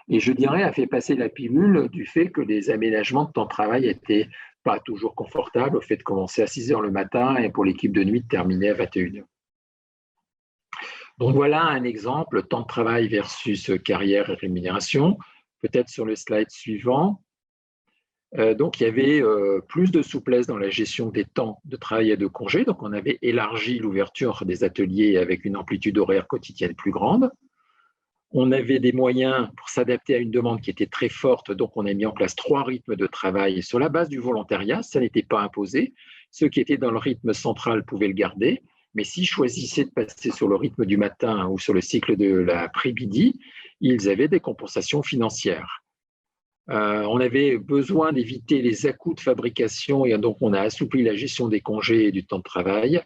Et je dirais, a fait passer la pilule du fait que les aménagements de temps de travail n'étaient pas toujours confortables, au fait de commencer à 6 heures le matin et pour l'équipe de nuit de terminer à 21 heures. Donc voilà un exemple, temps de travail versus carrière et rémunération. Peut-être sur le slide suivant. Donc il y avait plus de souplesse dans la gestion des temps de travail et de congé. Donc on avait élargi l'ouverture des ateliers avec une amplitude horaire quotidienne plus grande. On avait des moyens pour s'adapter à une demande qui était très forte, donc on a mis en place 3 rythmes de travail sur la base du volontariat, ça n'était pas imposé. Ceux qui étaient dans le rythme central pouvaient le garder, mais s'ils choisissaient de passer sur le rythme du matin ou sur le cycle de l'après-midi, ils avaient des compensations financières. On avait besoin d'éviter les à-coups de fabrication et donc on a assoupli la gestion des congés et du temps de travail.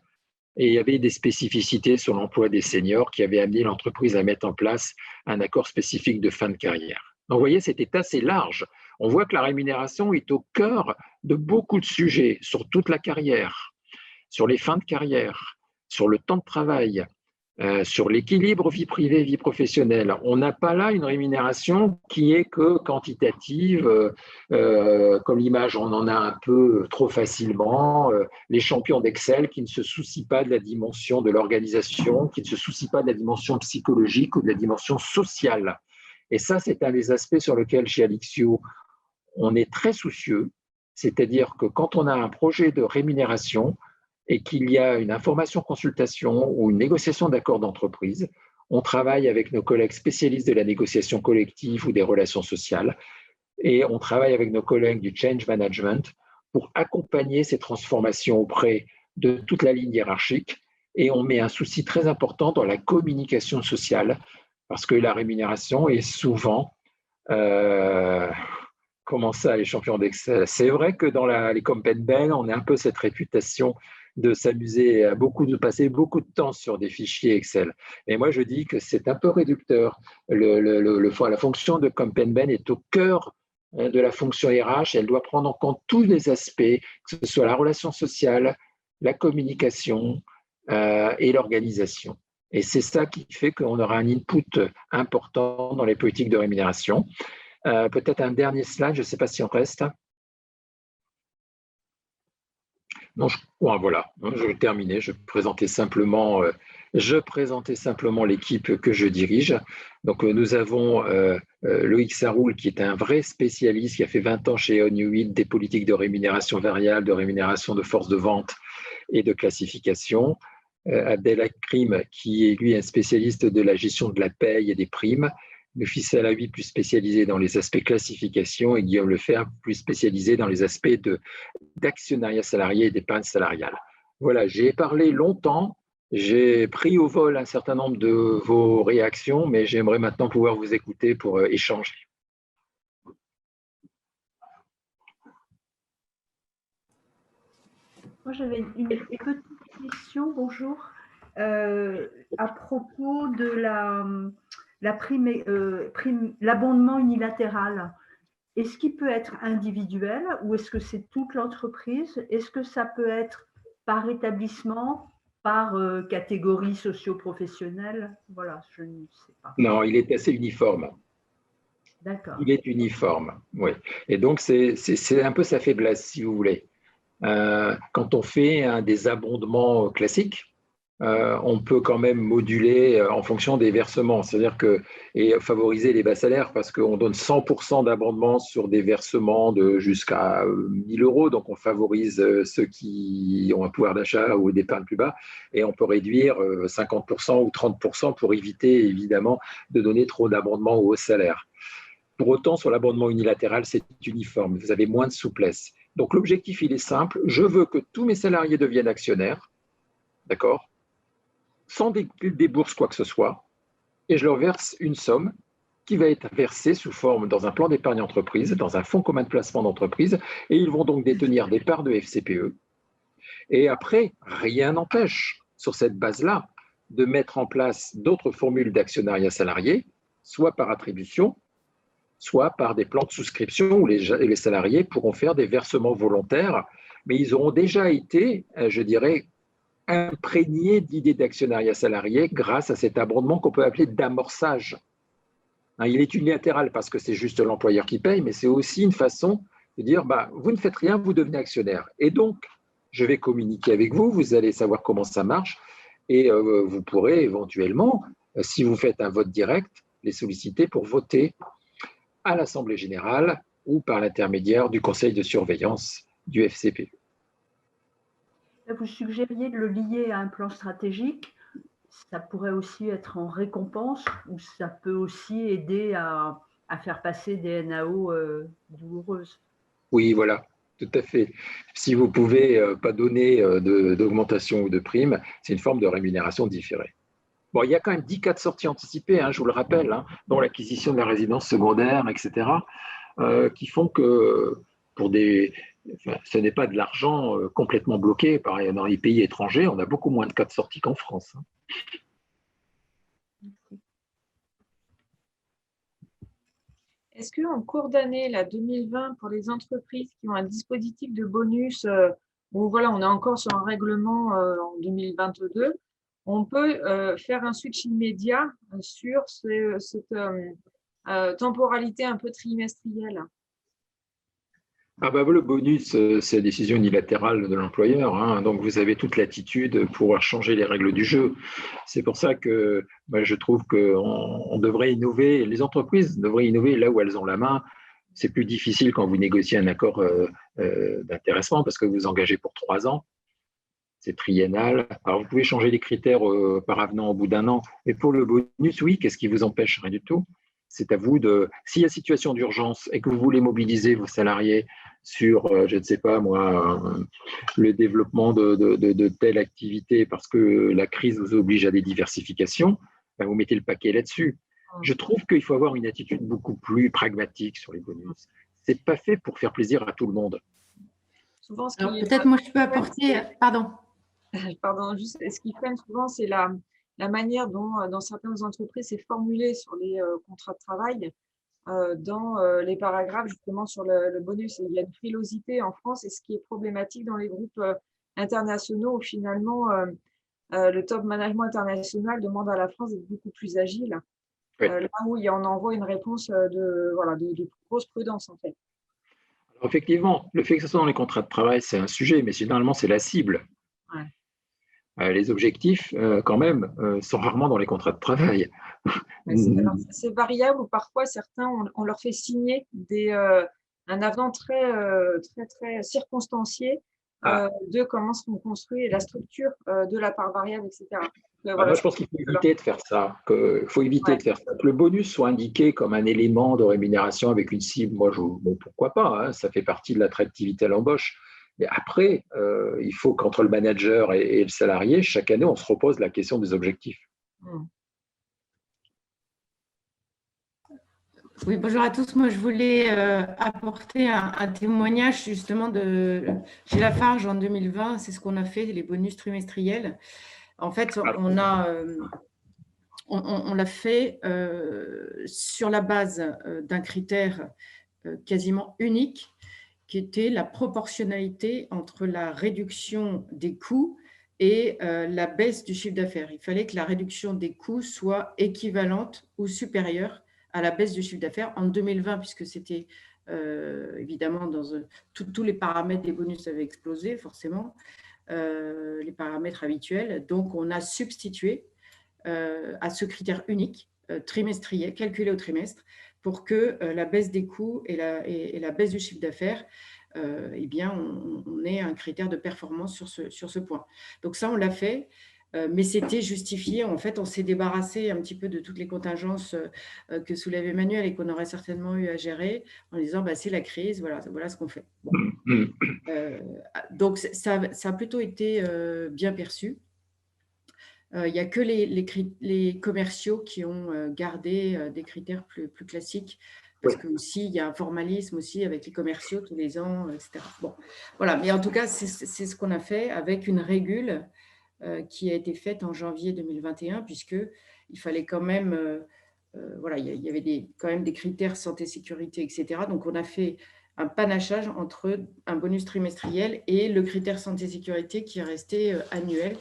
Et il y avait des spécificités sur l'emploi des seniors qui avaient amené l'entreprise à mettre en place un accord spécifique de fin de carrière. Donc, vous voyez, c'était assez large. On voit que la rémunération est au cœur de beaucoup de sujets sur toute la carrière, sur les fins de carrière, sur le temps de travail, sur l'équilibre vie privée, vie professionnelle. On n'a pas là une rémunération qui est que quantitative, comme l'image, on en a un peu trop facilement, les champions d'Excel qui ne se soucient pas de la dimension de l'organisation, qui ne se soucient pas de la dimension psychologique ou de la dimension sociale. Et ça, c'est un des aspects sur lesquels, chez Alixio, on est très soucieux, c'est-à-dire que quand on a un projet de rémunération, et qu'il y a une information-consultation ou une négociation d'accord d'entreprise, on travaille avec nos collègues spécialistes de la négociation collective ou des relations sociales, et on travaille avec nos collègues du change management pour accompagner ces transformations auprès de toute la ligne hiérarchique, et on met un souci très important dans la communication sociale, parce que la rémunération est souvent... comment ça, les champions d'Excel? C'est vrai que dans les Compenben, on a un peu cette réputation de s'amuser de passer beaucoup de temps sur des fichiers Excel. Et moi, je dis que c'est un peu réducteur. La fonction de Compenben est au cœur de la fonction RH. Elle doit prendre en compte tous les aspects, que ce soit la relation sociale, la communication et l'organisation. Et c'est ça qui fait qu'on aura un input important dans les politiques de rémunération. Peut-être un dernier slide, je ne sais pas si on reste. Non, voilà, je vais terminer. Je présentais simplement l'équipe que je dirige. Donc, nous avons Loïc Saroul, qui est un vrai spécialiste, qui a fait 20 ans chez Onuit des politiques de rémunération variable, de rémunération de force de vente et de classification. Abdel Akrim, qui est lui un spécialiste de la gestion de la paye et des primes. Nafissa Alaoui, plus spécialisé dans les aspects classification, et Guillaume Lefebvre, plus spécialisé dans les aspects d'actionnariat salarié et d'épargne salariale. Voilà, j'ai parlé longtemps, j'ai pris au vol un certain nombre de vos réactions, mais j'aimerais maintenant pouvoir vous écouter pour échanger. Moi, j'avais une petite question, bonjour, à propos de l'abondement unilatéral. Est-ce qu'il peut être individuel ou est-ce que c'est toute l'entreprise? Est-ce que ça peut être par établissement, par catégorie socio-professionnelle? Voilà, je ne sais pas. Non, il est assez uniforme. D'accord. Il est uniforme, oui. Et donc, c'est un peu sa faiblesse, si vous voulez. Quand on fait des abondements classiques, on peut quand même moduler en fonction des versements, c'est-à-dire que et favoriser les bas salaires parce qu'on donne 100% d'abondement sur des versements de jusqu'à 1000 euros, donc on favorise ceux qui ont un pouvoir d'achat ou d'épargne plus bas, et on peut réduire 50% ou 30% pour éviter évidemment de donner trop d'abondement aux hauts salaires. Pour autant, sur l'abondement unilatéral, c'est uniforme, vous avez moins de souplesse. Donc l'objectif, il est simple, je veux que tous mes salariés deviennent actionnaires, d'accord, sans débourse quoi que ce soit, et je leur verse une somme qui va être versée sous forme dans un plan d'épargne entreprise, dans un fonds commun de placement d'entreprise, et ils vont donc détenir des parts de FCPE. Et après, rien n'empêche, sur cette base-là, de mettre en place d'autres formules d'actionnariat salarié, soit par attribution, soit par des plans de souscription où les salariés pourront faire des versements volontaires, mais ils auront déjà été, je dirais, imprégné d'idées d'actionnariat salarié grâce à cet abondement qu'on peut appeler d'amorçage. Il est unilatéral parce que c'est juste l'employeur qui paye, mais c'est aussi une façon de dire vous ne faites rien, vous devenez actionnaire. Et donc, je vais communiquer avec vous, vous allez savoir comment ça marche, et vous pourrez éventuellement, si vous faites un vote direct, les solliciter pour voter à l'Assemblée générale ou par l'intermédiaire du conseil de surveillance du FCPE. Vous suggériez de le lier à un plan stratégique. Ça pourrait aussi être en récompense ou ça peut aussi aider à faire passer des NAO douloureuses. Oui, voilà, tout à fait. Si vous ne pouvez pas donner d'augmentation ou de prime, c'est une forme de rémunération différée. Bon, il y a quand même 10 cas de sortie anticipés, je vous le rappelle, dont l'acquisition de la résidence secondaire, etc., qui font que ce n'est pas de l'argent complètement bloqué dans les pays étrangers. On a beaucoup moins de cas de sortie qu'en France. Est-ce qu'en cours d'année, la 2020, pour les entreprises qui ont un dispositif de bonus, où voilà, on est encore sur un règlement en 2022, on peut faire un switch immédiat sur cette temporalité un peu trimestrielle? Le bonus, c'est la décision unilatérale de l'employeur, donc vous avez toute latitude pour changer les règles du jeu. C'est pour ça que je trouve qu'on devrait innover, les entreprises devraient innover là où elles ont la main. C'est plus difficile quand vous négociez un accord d'intéressement parce que vous vous engagez pour 3 ans. C'est triennal. Alors, vous pouvez changer les critères par avenant au bout d'un an. Mais pour le bonus, oui, qu'est-ce qui vous empêche? Rien du tout. C'est à vous de… S'il y a situation d'urgence et que vous voulez mobiliser vos salariés sur, je ne sais pas moi, le développement de telle activité parce que la crise vous oblige à des diversifications, vous mettez le paquet là-dessus. Je trouve qu'il faut avoir une attitude beaucoup plus pragmatique sur les bonus. Ce n'est pas fait pour faire plaisir à tout le monde. Souvent, peut-être moi je peux apporter… Pardon. Pardon, juste, ce qui freine souvent, c'est la manière dont, dans certaines entreprises, c'est formulé sur les contrats de travail, dans les paragraphes, justement, sur le bonus. Il y a une frilosité en France, et ce qui est problématique dans les groupes internationaux, où finalement, le top management international demande à la France d'être beaucoup plus agile, là où on envoie une réponse de grosse prudence, en fait. Alors, effectivement, le fait que ce soit dans les contrats de travail, c'est un sujet, mais généralement, c'est la cible. Ouais. Les objectifs, quand même, sont rarement dans les contrats de travail. C'est variable, ou parfois certains, on leur fait signer un avenant très, très, très circonstancié de comment seront construits la structure de la part variable, etc. Moi, je pense qu'il faut éviter de faire ça. Il faut éviter de faire ça. Que le bonus soit indiqué comme un élément de rémunération avec une cible, pourquoi pas, ça fait partie de l'attractivité à l'embauche. Mais après, il faut qu'entre le manager et le salarié, chaque année, on se repose la question des objectifs. Oui, bonjour à tous. Moi, je voulais apporter un témoignage justement chez Lafarge en 2020. C'est ce qu'on a fait, les bonus trimestriels. En fait, on l'a fait sur la base d'un critère quasiment unique, qui était la proportionnalité entre la réduction des coûts et la baisse du chiffre d'affaires. Il fallait que la réduction des coûts soit équivalente ou supérieure à la baisse du chiffre d'affaires en 2020, puisque c'était évidemment tous les paramètres des bonus avaient explosé forcément. les paramètres habituels. Donc, on a substitué à ce critère unique, trimestriel, calculé au trimestre, pour que la baisse des coûts et la baisse du chiffre d'affaires, eh bien, on ait un critère de performance sur ce point. Donc ça, on l'a fait, mais c'était justifié. En fait, on s'est débarrassé un petit peu de toutes les contingences que soulève Emmanuel et qu'on aurait certainement eu à gérer en disant bah, c'est la crise, voilà ce qu'on fait. Bon. Donc ça a plutôt été bien perçu. Il n'y a que les commerciaux qui ont gardé des critères plus classiques, parce que aussi il y a un formalisme aussi avec les commerciaux tous les ans, etc. Bon, voilà. Mais en tout cas, c'est ce qu'on a fait avec une régule qui a été faite en janvier 2021, puisqu'il fallait quand même, voilà, il y avait quand même des critères santé, sécurité, etc. Donc, on a fait un panachage entre un bonus trimestriel et le critère santé, sécurité qui est resté annuel,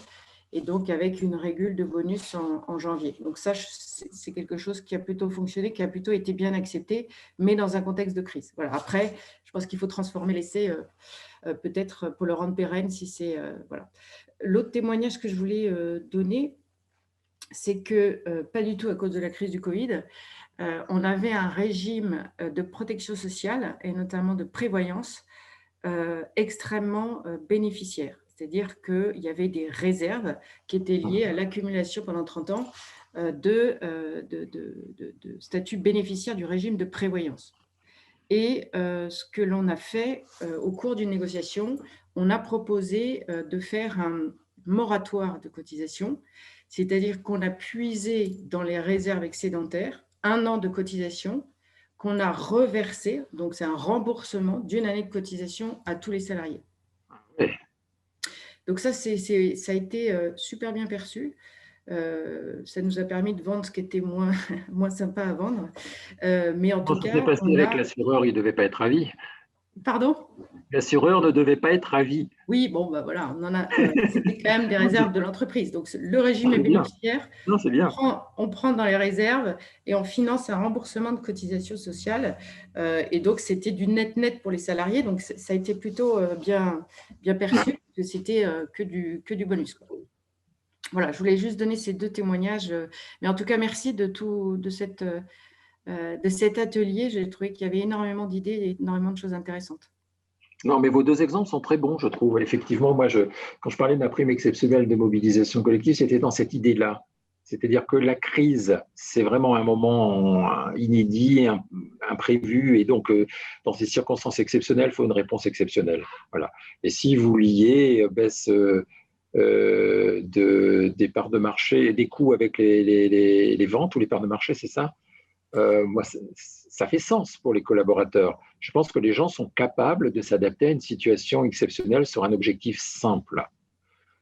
et donc avec une régule de bonus en janvier. Donc ça, c'est quelque chose qui a plutôt fonctionné, qui a plutôt été bien accepté, mais dans un contexte de crise. Voilà. Après, je pense qu'il faut transformer l'essai, peut-être pour le rendre pérenne, si c'est… voilà. L'autre témoignage que je voulais donner, c'est que, pas du tout à cause de la crise du Covid, on avait un régime de protection sociale, et notamment de prévoyance, extrêmement bénéficiaire. C'est-à-dire qu'il y avait des réserves qui étaient liées à l'accumulation pendant 30 ans de statut bénéficiaire du régime de prévoyance. Et ce que l'on a fait au cours d'une négociation, on a proposé de faire un moratoire de cotisation, c'est-à-dire qu'on a puisé dans les réserves excédentaires 1 an de cotisation qu'on a reversé, donc c'est un remboursement d'1 année de cotisation à tous les salariés. Donc ça a été super bien perçu. Ça nous a permis de vendre ce qui était moins sympa à vendre. Mais en tout cas, s'est passé avec l'assureur, il ne devait pas être ravi. Pardon ? L'assureur ne devait pas être ravi. Oui, bon, bah voilà, c'était quand même des réserves de l'entreprise. Donc, le régime est bénéficiaire. Non, c'est bien. On prend dans les réserves et on finance un remboursement de cotisation sociale. Et donc, c'était du net pour les salariés. Donc, ça a été plutôt bien perçu, que c'était que du bonus, quoi. Voilà, je voulais juste donner ces 2 témoignages. Mais en tout cas, merci de cet atelier. J'ai trouvé qu'il y avait énormément d'idées et énormément de choses intéressantes. Non, mais vos 2 exemples sont très bons, je trouve. Effectivement, moi, quand je parlais de ma prime exceptionnelle de mobilisation collective, c'était dans cette idée-là. C'est-à-dire que la crise, c'est vraiment un moment inédit, imprévu, et donc dans ces circonstances exceptionnelles, il faut une réponse exceptionnelle. Voilà. Et si vous liez baisse des parts de marché, des coûts avec les ventes ou les parts de marché, c'est ça? Moi, ça fait sens pour les collaborateurs. Je pense que les gens sont capables de s'adapter à une situation exceptionnelle sur un objectif simple.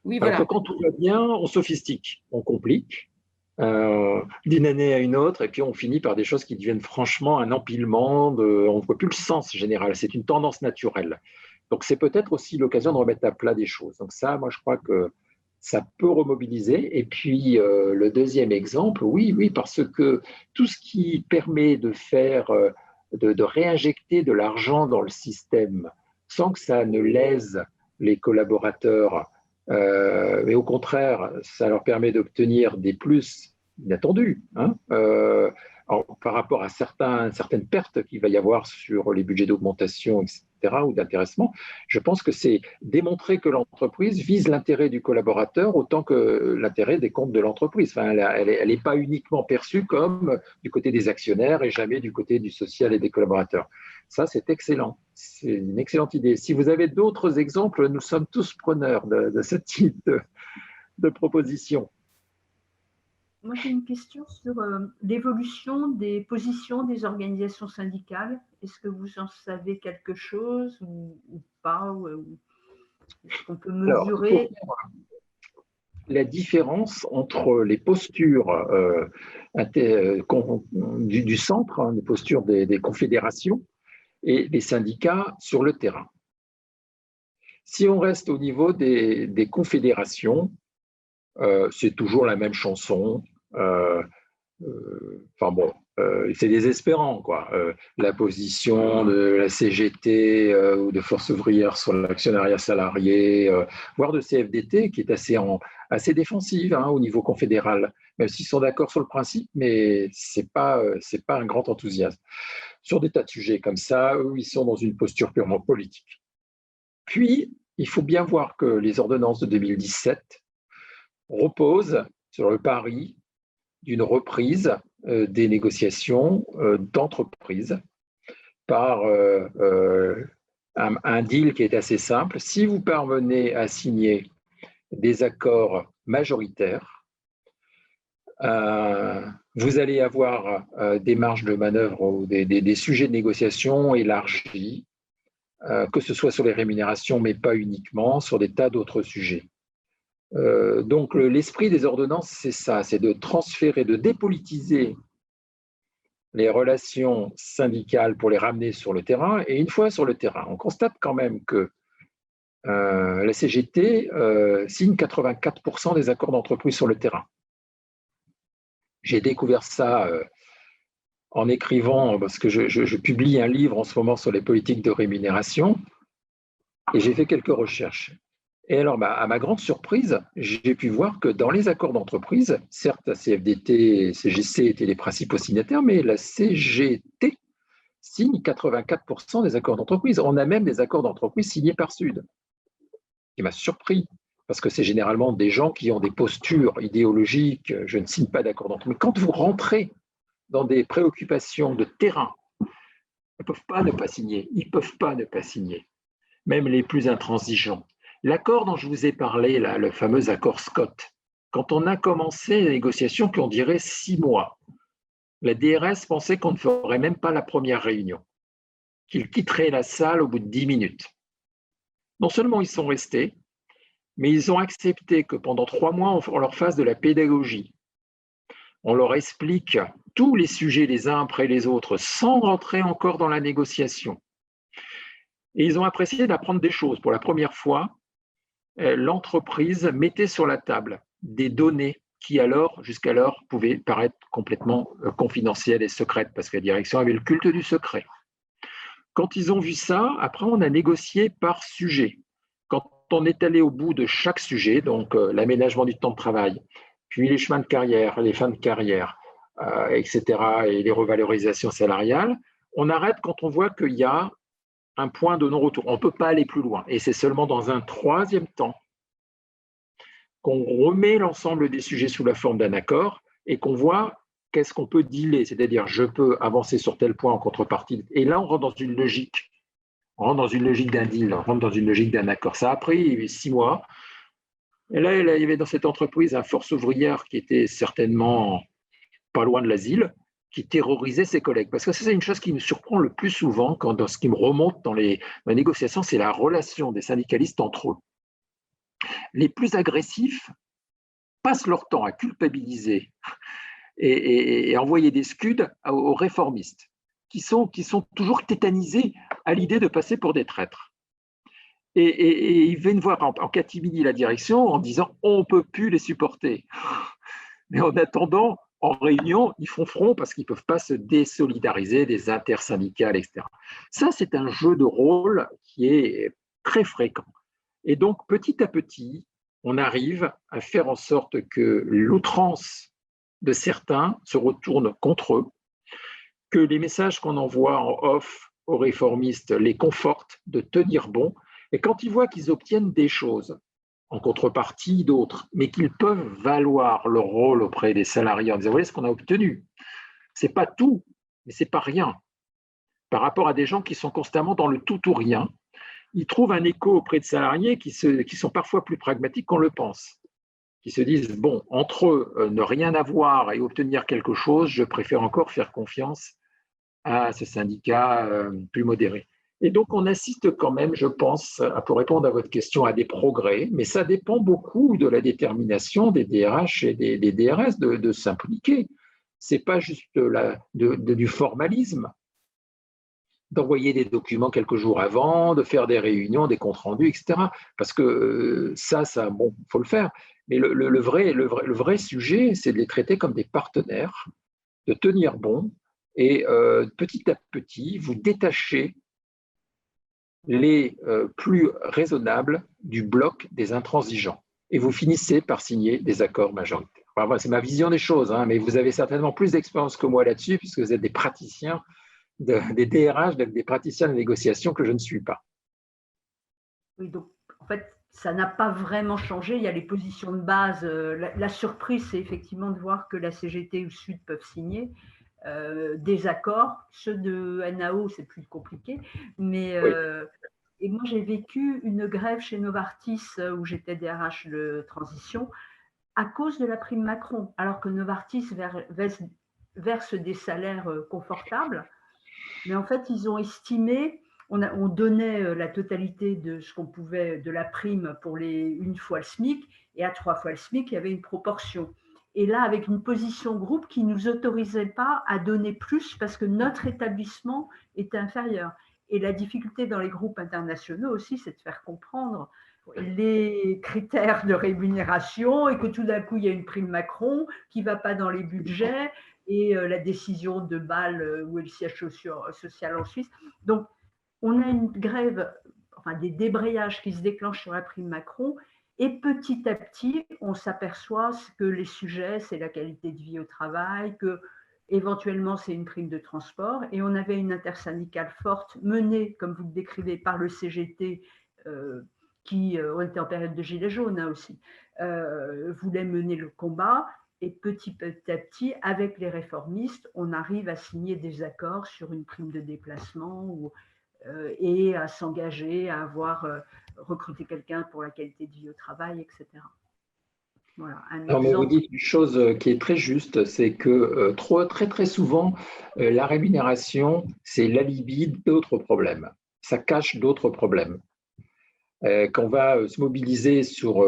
Oui, alors voilà. que quand tout va bien, on sophistique, on complique d'une année à une autre, et puis on finit par des choses qui deviennent franchement un empilement, on ne voit plus le sens général, c'est une tendance naturelle. Donc c'est peut-être aussi l'occasion de remettre à plat des choses. Donc ça, moi je crois que ça peut remobiliser. Et puis le deuxième exemple, oui, parce que tout ce qui permet de faire, de réinjecter de l'argent dans le système sans que ça ne lèse les collaborateurs, mais au contraire, ça leur permet d'obtenir des plus inattendus, par rapport à certaines pertes qu'il va y avoir sur les budgets d'augmentation, etc., ou d'intéressement. Je pense que c'est démontrer que l'entreprise vise l'intérêt du collaborateur autant que l'intérêt des comptes de l'entreprise. Enfin, elle n'est pas uniquement perçue comme du côté des actionnaires et jamais du côté du social et des collaborateurs. Ça, c'est excellent. C'est une excellente idée. Si vous avez d'autres exemples, nous sommes tous preneurs de ce type de proposition. Moi, j'ai une question sur l'évolution des positions des organisations syndicales. Est-ce que vous en savez quelque chose ou pas, est-ce qu'on peut mesurer la différence entre les postures du centre, les postures des confédérations et des syndicats sur le terrain? Si on reste au niveau des confédérations, c'est toujours la même chanson. Enfin bon, c'est désespérant, quoi. La position de la CGT ou de Force ouvrière sur l'actionnariat salarié, voire de CFDT, qui est assez défensive hein, au niveau confédéral, même s'ils sont d'accord sur le principe, mais c'est pas un grand enthousiasme. Sur des tas de sujets comme ça, eux, ils sont dans une posture purement politique. Puis, il faut bien voir que les ordonnances de 2017 reposent sur le pari d'une reprise des négociations d'entreprise par un deal qui est assez simple. Si vous parvenez à signer des accords majoritaires, vous allez avoir des marges de manœuvre ou des sujets de négociation élargis, que ce soit sur les rémunérations, mais pas uniquement, sur des tas d'autres sujets. Donc l'esprit des ordonnances, c'est ça, c'est de transférer, de dépolitiser les relations syndicales pour les ramener sur le terrain. Et une fois sur le terrain, on constate quand même que la CGT signe 84% des accords d'entreprise sur le terrain. J'ai découvert ça en écrivant, parce que je publie un livre en ce moment sur les politiques de rémunération, et j'ai fait quelques recherches. Et alors, à ma grande surprise, j'ai pu voir que dans les accords d'entreprise, certes, la CFDT et CGC étaient les principaux signataires, mais la CGT signe 84% des accords d'entreprise. On a même des accords d'entreprise signés par Sud, qui m'a surpris, parce que c'est généralement des gens qui ont des postures idéologiques. Je ne signe pas d'accord d'entreprise. Mais quand vous rentrez dans des préoccupations de terrain, ils ne peuvent pas ne pas signer. Ils ne peuvent pas ne pas signer, même les plus intransigeants. L'accord dont je vous ai parlé, là, le fameux accord Scott, quand on a commencé les négociations qui ont duré 6 mois, la DRS pensait qu'on ne ferait même pas la première réunion, qu'ils quitteraient la salle au bout de 10 minutes. Non seulement ils sont restés, mais ils ont accepté que pendant 3 mois, on leur fasse de la pédagogie. On leur explique tous les sujets les uns après les autres, sans rentrer encore dans la négociation. Et ils ont apprécié d'apprendre des choses. Pour la première fois, l'entreprise mettait sur la table des données qui jusqu'alors, pouvaient paraître complètement confidentielles et secrètes, parce que la direction avait le culte du secret. Quand ils ont vu ça, après, on a négocié par sujet. Quand on est allé au bout de chaque sujet, donc l'aménagement du temps de travail, puis les chemins de carrière, les fins de carrière, etc., et les revalorisations salariales, on arrête quand on voit qu'il y a un point de non-retour. On ne peut pas aller plus loin. Et c'est seulement dans un troisième temps qu'on remet l'ensemble des sujets sous la forme d'un accord et qu'on voit qu'est-ce qu'on peut dealer, c'est-à-dire je peux avancer sur tel point en contrepartie. Et là, on rentre dans une logique. On rentre dans une logique d'un deal, on rentre dans une logique d'un accord. Ça a pris 6 mois. Et là, il y avait dans cette entreprise un Force ouvrière qui était certainement pas loin de l'asile, qui terrorisait ses collègues. Parce que c'est une chose qui me surprend le plus souvent dans ce qui me remonte dans les négociations, c'est la relation des syndicalistes entre eux. Les plus agressifs passent leur temps à culpabiliser et envoyer des scuds aux réformistes, qui sont toujours tétanisés à l'idée de passer pour des traîtres. Et ils viennent voir en catimini la direction en disant « on ne peut plus les supporter ». Mais en attendant, en réunion, ils font front parce qu'ils ne peuvent pas se désolidariser des intersyndicales, etc. Ça, c'est un jeu de rôle qui est très fréquent. Et donc, petit à petit, on arrive à faire en sorte que l'outrance de certains se retourne contre eux, que les messages qu'on envoie en off aux réformistes les confortent de tenir bon. Et quand ils voient qu'ils obtiennent des choses, en contrepartie d'autres, mais qu'ils peuvent valoir leur rôle auprès des salariés en disant « Vous voyez ce qu'on a obtenu, ce n'est pas tout, mais ce n'est pas rien ». Par rapport à des gens qui sont constamment dans le tout ou rien, ils trouvent un écho auprès de salariés qui sont parfois plus pragmatiques qu'on le pense, qui se disent « Bon, entre eux, ne rien avoir et obtenir quelque chose, je préfère encore faire confiance à ce syndicat plus modéré ». Et donc, on assiste quand même, je pense, pour répondre à votre question, à des progrès, mais ça dépend beaucoup de la détermination des DRH et des DRS de s'impliquer. Ce n'est pas juste du formalisme, d'envoyer des documents quelques jours avant, de faire des réunions, des comptes rendus, etc. Parce que ça bon, il faut le faire. Mais le vrai sujet, c'est de les traiter comme des partenaires, de tenir bon, Et petit à petit, vous détachez les plus raisonnables du bloc des intransigeants. Et vous finissez par signer des accords majoritaires. Enfin, voilà, c'est ma vision des choses, hein, mais vous avez certainement plus d'expérience que moi là-dessus, puisque vous êtes des praticiens, des DRH, des praticiens de négociation que je ne suis pas. Oui, donc en fait, ça n'a pas vraiment changé. Il y a les positions de base. La surprise, c'est effectivement de voir que la CGT ou Sud peuvent signer des accords. Ceux de NAO, c'est plus compliqué. Mais Oui. et moi, j'ai vécu une grève chez Novartis où j'étais DRH de transition à cause de la prime Macron, alors que Novartis verse des salaires confortables. Mais en fait, ils ont estimé, on donnait la totalité de ce qu'on pouvait, de la prime pour une fois le SMIC, et à 3 fois le SMIC, il y avait une proportion. Et là, avec une position groupe qui ne nous autorisait pas à donner plus parce que notre établissement était inférieur. Et la difficulté dans les groupes internationaux aussi, c'est de faire comprendre les critères de rémunération et que tout d'un coup, il y a une prime Macron qui ne va pas dans les budgets et la décision de Bâle, où est le siège social en Suisse. Donc, on a une grève, enfin des débrayages qui se déclenchent sur la prime Macron, et petit à petit, on s'aperçoit que les sujets, c'est la qualité de vie au travail, que éventuellement c'est une prime de transport, et on avait une intersyndicale forte menée, comme vous le décrivez, par le CGT, qui, on était en période de gilets jaunes hein, aussi, voulait mener le combat. Et petit à petit, avec les réformistes, on arrive à signer des accords sur une prime de déplacement et à s'engager, à avoir recruté quelqu'un pour la qualité de vie au travail, etc. Voilà, un Non, mais vous exemple. dites une chose qui est très juste, c'est que très souvent, la rémunération, c'est l'alibi d'autres problèmes. Ça cache d'autres problèmes. Quand on va se mobiliser sur,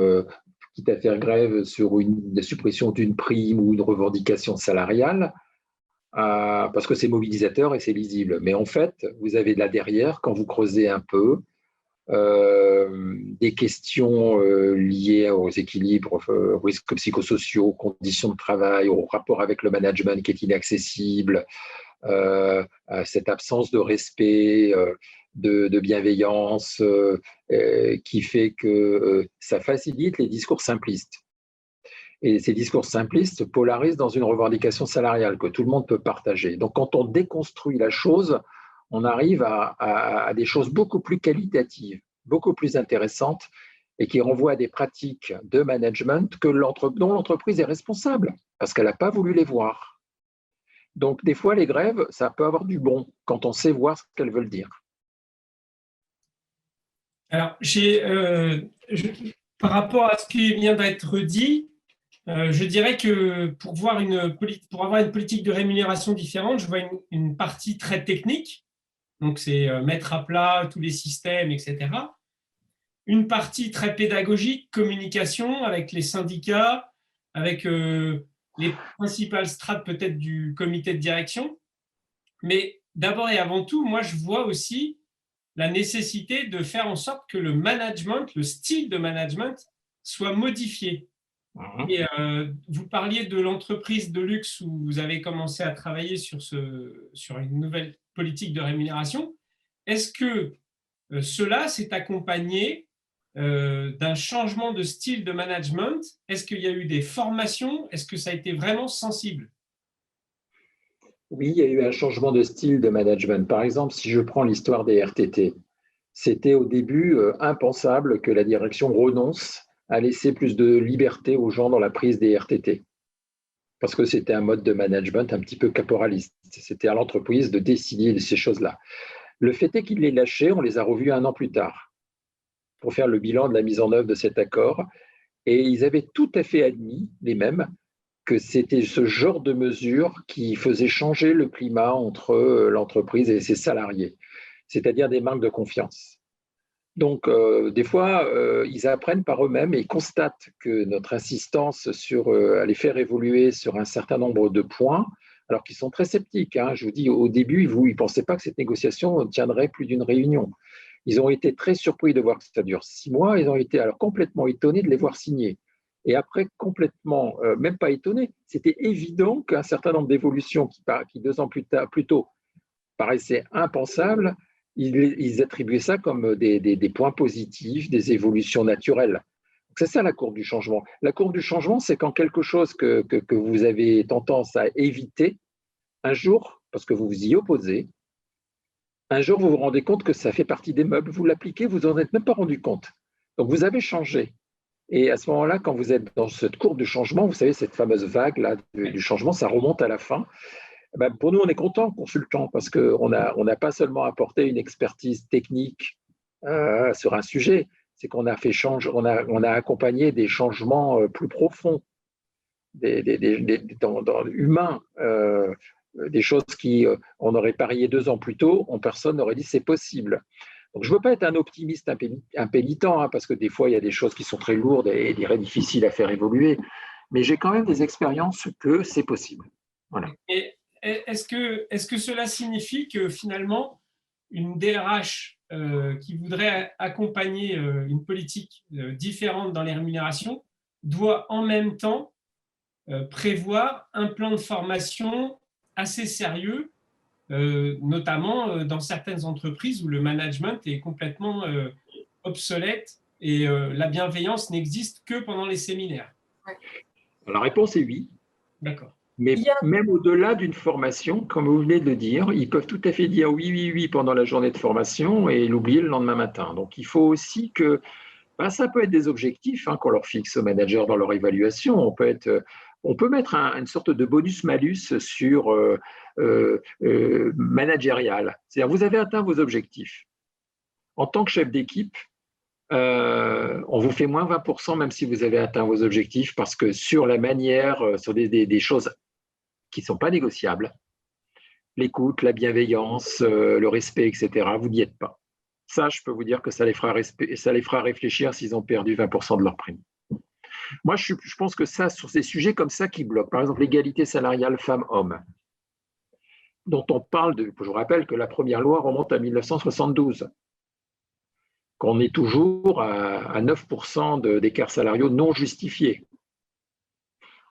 quitte à faire grève sur la suppression d'une prime ou une revendication salariale, parce que c'est mobilisateur et c'est lisible. Mais en fait, vous avez là derrière, quand vous creusez un peu, des questions liées aux équilibres, aux risques psychosociaux, aux conditions de travail, au rapport avec le management qui est inaccessible, à cette absence de respect, de bienveillance, qui fait que ça facilite les discours simplistes. Et ces discours simplistes polarisent dans une revendication salariale que tout le monde peut partager. Donc, quand on déconstruit la chose, on arrive à des choses beaucoup plus qualitatives, beaucoup plus intéressantes et qui renvoient à des pratiques de management dont l'entreprise est responsable parce qu'elle n'a pas voulu les voir. Donc, des fois, les grèves, ça peut avoir du bon quand on sait voir ce qu'elles veulent dire. Alors, par rapport à ce qui vient d'être dit, je dirais que pour avoir une politique de rémunération différente, je vois une partie très technique, donc c'est mettre à plat tous les systèmes, etc. Une partie très pédagogique, communication avec les syndicats, avec les principales strates peut-être du comité de direction. Mais d'abord et avant tout, moi je vois aussi la nécessité de faire en sorte que le management, le style de management soit modifié. Et vous parliez de l'entreprise de luxe où vous avez commencé à travailler sur une nouvelle politique de rémunération. Est-ce que cela s'est accompagné d'un changement de style de management? Est-ce qu'il y a eu des formations? Est-ce que ça a été vraiment sensible? Oui, il y a eu un changement de style de management. Par exemple, si je prends l'histoire des RTT, c'était au début impensable que la direction renonce à laisser plus de liberté aux gens dans la prise des RTT. Parce que c'était un mode de management un petit peu caporaliste. C'était à l'entreprise de décider de ces choses-là. Le fait est qu'ils les lâchaient, on les a revus 1 an plus tard pour faire le bilan de la mise en œuvre de cet accord. Et ils avaient tout à fait admis, les mêmes, que c'était ce genre de mesure qui faisait changer le climat entre l'entreprise et ses salariés, c'est-à-dire des manques de confiance. Donc, des fois, ils apprennent par eux-mêmes et ils constatent que notre insistance sur les faire évoluer sur un certain nombre de points, alors qu'ils sont très sceptiques. Hein, je vous dis, au début, ils ne pensaient pas que cette négociation tiendrait plus d'une réunion. Ils ont été très surpris de voir que ça dure 6 mois. Ils ont été alors complètement étonnés de les voir signer. Et après, complètement, même pas étonné, c'était évident qu'un certain nombre d'évolutions qui 2 ans plus tôt paraissaient impensables, ils attribuaient ça comme des points positifs, des évolutions naturelles. C'est ça la courbe du changement. La courbe du changement, c'est quand quelque chose que vous avez tendance à éviter, un jour, parce que vous vous y opposez, un jour vous vous rendez compte que ça fait partie des meubles, vous l'appliquez, vous n'en êtes même pas rendu compte. Donc vous avez changé. Et à ce moment-là, quand vous êtes dans cette courbe de changement, vous savez, cette fameuse vague-là du changement, ça remonte à la fin. Ben, pour nous, on est content, consultants, parce qu'on n'a pas seulement apporté une expertise technique sur un sujet, c'est qu'on a fait on a accompagné des changements plus profonds, humains, des choses qui on aurait parié 2 ans plus tôt, personne n'aurait dit c'est possible. Donc, je ne veux pas être un optimiste impénitent, hein, parce que des fois, il y a des choses qui sont très lourdes et difficiles à faire évoluer, mais j'ai quand même des expériences que c'est possible. Voilà. Et est-ce que cela signifie que finalement, une DRH qui voudrait accompagner une politique différente dans les rémunérations doit en même temps prévoir un plan de formation assez sérieux, notamment dans certaines entreprises où le management est complètement obsolète et la bienveillance n'existe que pendant les séminaires? La réponse est oui. D'accord. Mais même au-delà d'une formation, comme vous venez de le dire, ils peuvent tout à fait dire oui, oui, oui pendant la journée de formation et l'oublier le lendemain matin. Donc, il faut aussi que, ça peut être des objectifs qu'on leur fixe aux managers dans leur évaluation. On peut mettre une sorte de bonus-malus sur managérial. C'est-à-dire, vous avez atteint vos objectifs. En tant que chef d'équipe, on vous fait moins 20% même si vous avez atteint vos objectifs parce que sur la manière, sur des choses qui ne sont pas négociables, l'écoute, la bienveillance, le respect, etc., vous n'y êtes pas. Ça, je peux vous dire que ça les fera réfléchir s'ils ont perdu 20% de leur prime. Moi, je pense que ça, sur ces sujets comme ça qui bloquent, par exemple l'égalité salariale femmes-hommes, dont on parle, je vous rappelle que la première loi remonte à 1972, qu'on est toujours à 9% d'écarts salariaux non justifiés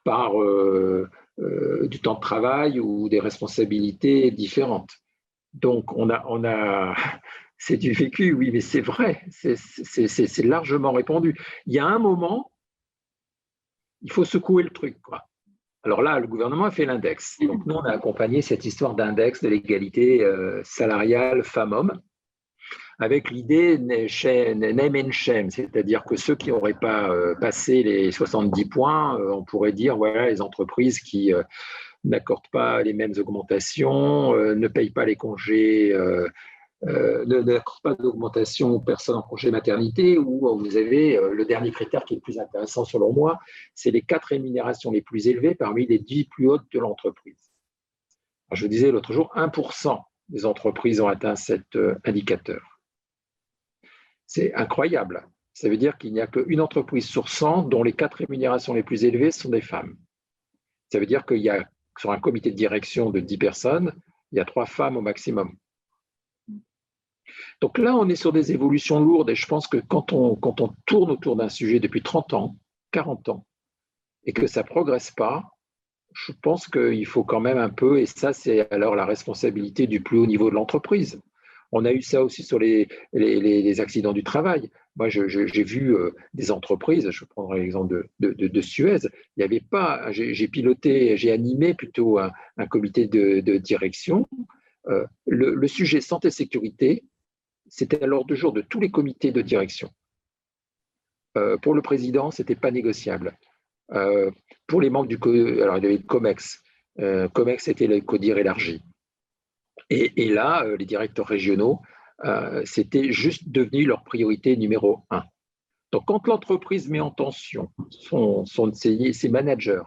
par du temps de travail ou des responsabilités différentes. Donc, c'est du vécu, oui, mais c'est vrai, c'est largement répandu. Il y a un moment, il faut secouer le truc, quoi. Alors là, le gouvernement a fait l'index. Donc, nous, on a accompagné cette histoire d'index de l'égalité salariale femmes-hommes avec l'idée name and shame, c'est-à-dire que ceux qui n'auraient pas passé les 70 points, on pourrait dire, voilà, les entreprises qui n'accordent pas les mêmes augmentations, ne payent pas les congés, n'accordent pas d'augmentation aux personnes en congé maternité, ou vous avez le dernier critère qui est le plus intéressant selon moi, c'est les 4 rémunérations les plus élevées parmi les 10 plus hautes de l'entreprise. Je vous disais l'autre jour, 1% des entreprises ont atteint cet indicateur. C'est incroyable. Ça veut dire qu'il n'y a qu'une entreprise sur 100 dont les 4 rémunérations les plus élevées sont des femmes. Ça veut dire qu'il y a, sur un comité de direction de 10 personnes, il y a 3 femmes au maximum. Donc là, on est sur des évolutions lourdes et je pense que quand on tourne autour d'un sujet depuis 30 ans, 40 ans, et que ça ne progresse pas, je pense qu'il faut quand même un peu, et ça c'est alors la responsabilité du plus haut niveau de l'entreprise. On a eu ça aussi sur les accidents du travail. Moi, j'ai vu des entreprises, je prendrai l'exemple de Suez, il n'y avait pas, j'ai piloté, j'ai animé plutôt un comité de direction. Le sujet santé-sécurité, c'était à l'ordre du jour de tous les comités de direction. Pour le président, ce n'était pas négociable. Pour les membres alors il y avait le COMEX. COMEX était le CODIR élargi. Et là, les directeurs régionaux, c'était juste devenu leur priorité numéro 1. Donc, quand l'entreprise met en tension ses managers,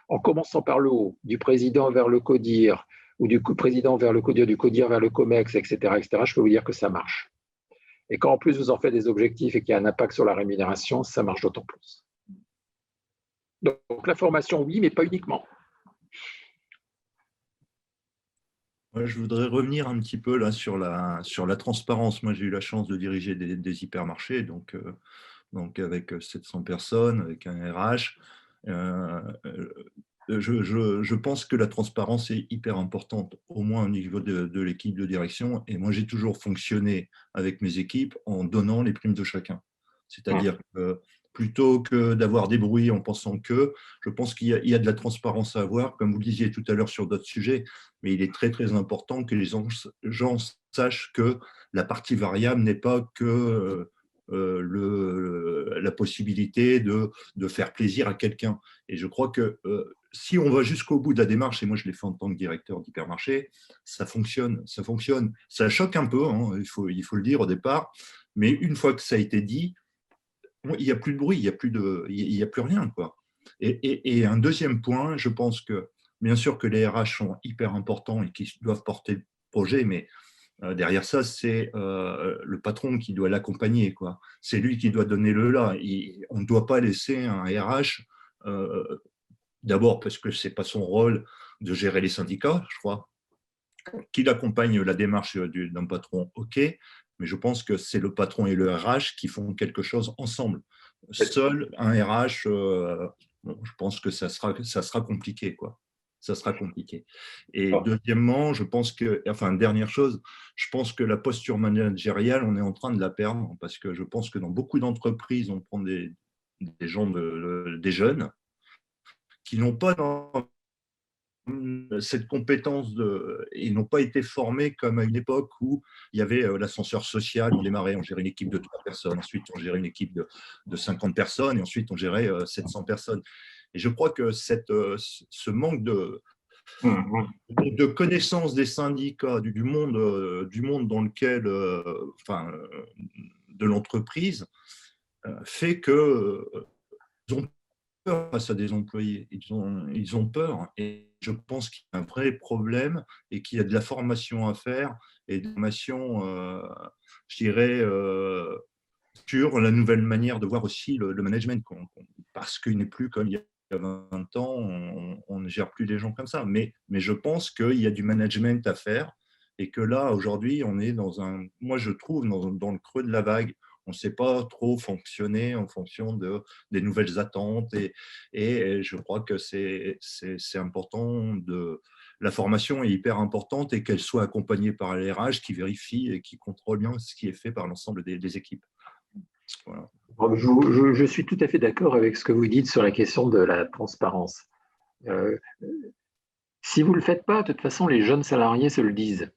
en commençant par le haut, du président vers le CODIR, ou du président vers le CODIR, du CODIR vers le COMEX, etc., je peux vous dire que ça marche. Et quand en plus vous en faites des objectifs et qu'il y a un impact sur la rémunération, ça marche d'autant plus. Donc la formation, oui, mais pas uniquement. Moi, je voudrais revenir un petit peu là sur la transparence. Moi, j'ai eu la chance de diriger des hypermarchés, donc donc avec 700 personnes, avec un RH. Je pense que la transparence est hyper importante, au moins au niveau de l'équipe de direction. Et moi, j'ai toujours fonctionné avec mes équipes en donnant les primes de chacun. C'est-à-dire que plutôt que d'avoir des bruits en pensant que, je pense qu'il y a de la transparence à avoir, comme vous le disiez tout à l'heure sur d'autres sujets, mais il est très, très important que les gens sachent que la partie variable n'est pas que la possibilité de faire plaisir à quelqu'un. Et je crois que si on va jusqu'au bout de la démarche, et moi je l'ai fait en tant que directeur d'hypermarché, ça fonctionne, ça fonctionne. Ça choque un peu, hein, il faut le dire au départ, mais une fois que ça a été dit, il n'y a plus de bruit, il y a plus rien, quoi. Et un deuxième point, je pense que, bien sûr que les RH sont hyper importants et qu'ils doivent porter le projet, mais derrière ça, c'est le patron qui doit l'accompagner, quoi. C'est lui qui doit donner le là. On ne doit pas laisser un RH, d'abord parce que ce n'est pas son rôle de gérer les syndicats, je crois, qu'il accompagne la démarche d'un patron, ok, mais je pense que c'est le patron et le RH qui font quelque chose ensemble. Seul un RH, je pense que ça sera compliqué, quoi. Ça sera compliqué. Et deuxièmement, je pense que, enfin, dernière chose, je pense que la posture managériale, on est en train de la perdre parce que je pense que dans beaucoup d'entreprises, on prend des gens, des jeunes qui n'ont pas cette compétence ils n'ont pas été formés comme à une époque où il y avait l'ascenseur social, on démarrait, on gérait une équipe de 3 personnes, ensuite on gérait une équipe de 50 personnes et ensuite on gérait 700 personnes. Et je crois que ce manque de connaissance des syndicats, du monde dans lequel, de l'entreprise, fait que ils ont peur face à des employés. Ils ont peur. Et je pense qu'il y a un vrai problème et qu'il y a de la formation à faire et de la formation, je dirais, sur la nouvelle manière de voir aussi le management. Parce qu'il n'est plus comme il y a 20 ans, on ne gère plus les gens comme ça. Mais je pense qu'il y a du management à faire et que là, aujourd'hui, on est moi je trouve, dans le creux de la vague. On ne sait pas trop fonctionner en fonction des nouvelles attentes et je crois que c'est important la formation est hyper importante et qu'elle soit accompagnée par les RH qui vérifient et qui contrôlent bien ce qui est fait par l'ensemble des équipes. Voilà. Je suis tout à fait d'accord avec ce que vous dites sur la question de la transparence. Si vous ne le faites pas, de toute façon, les jeunes salariés se le disent.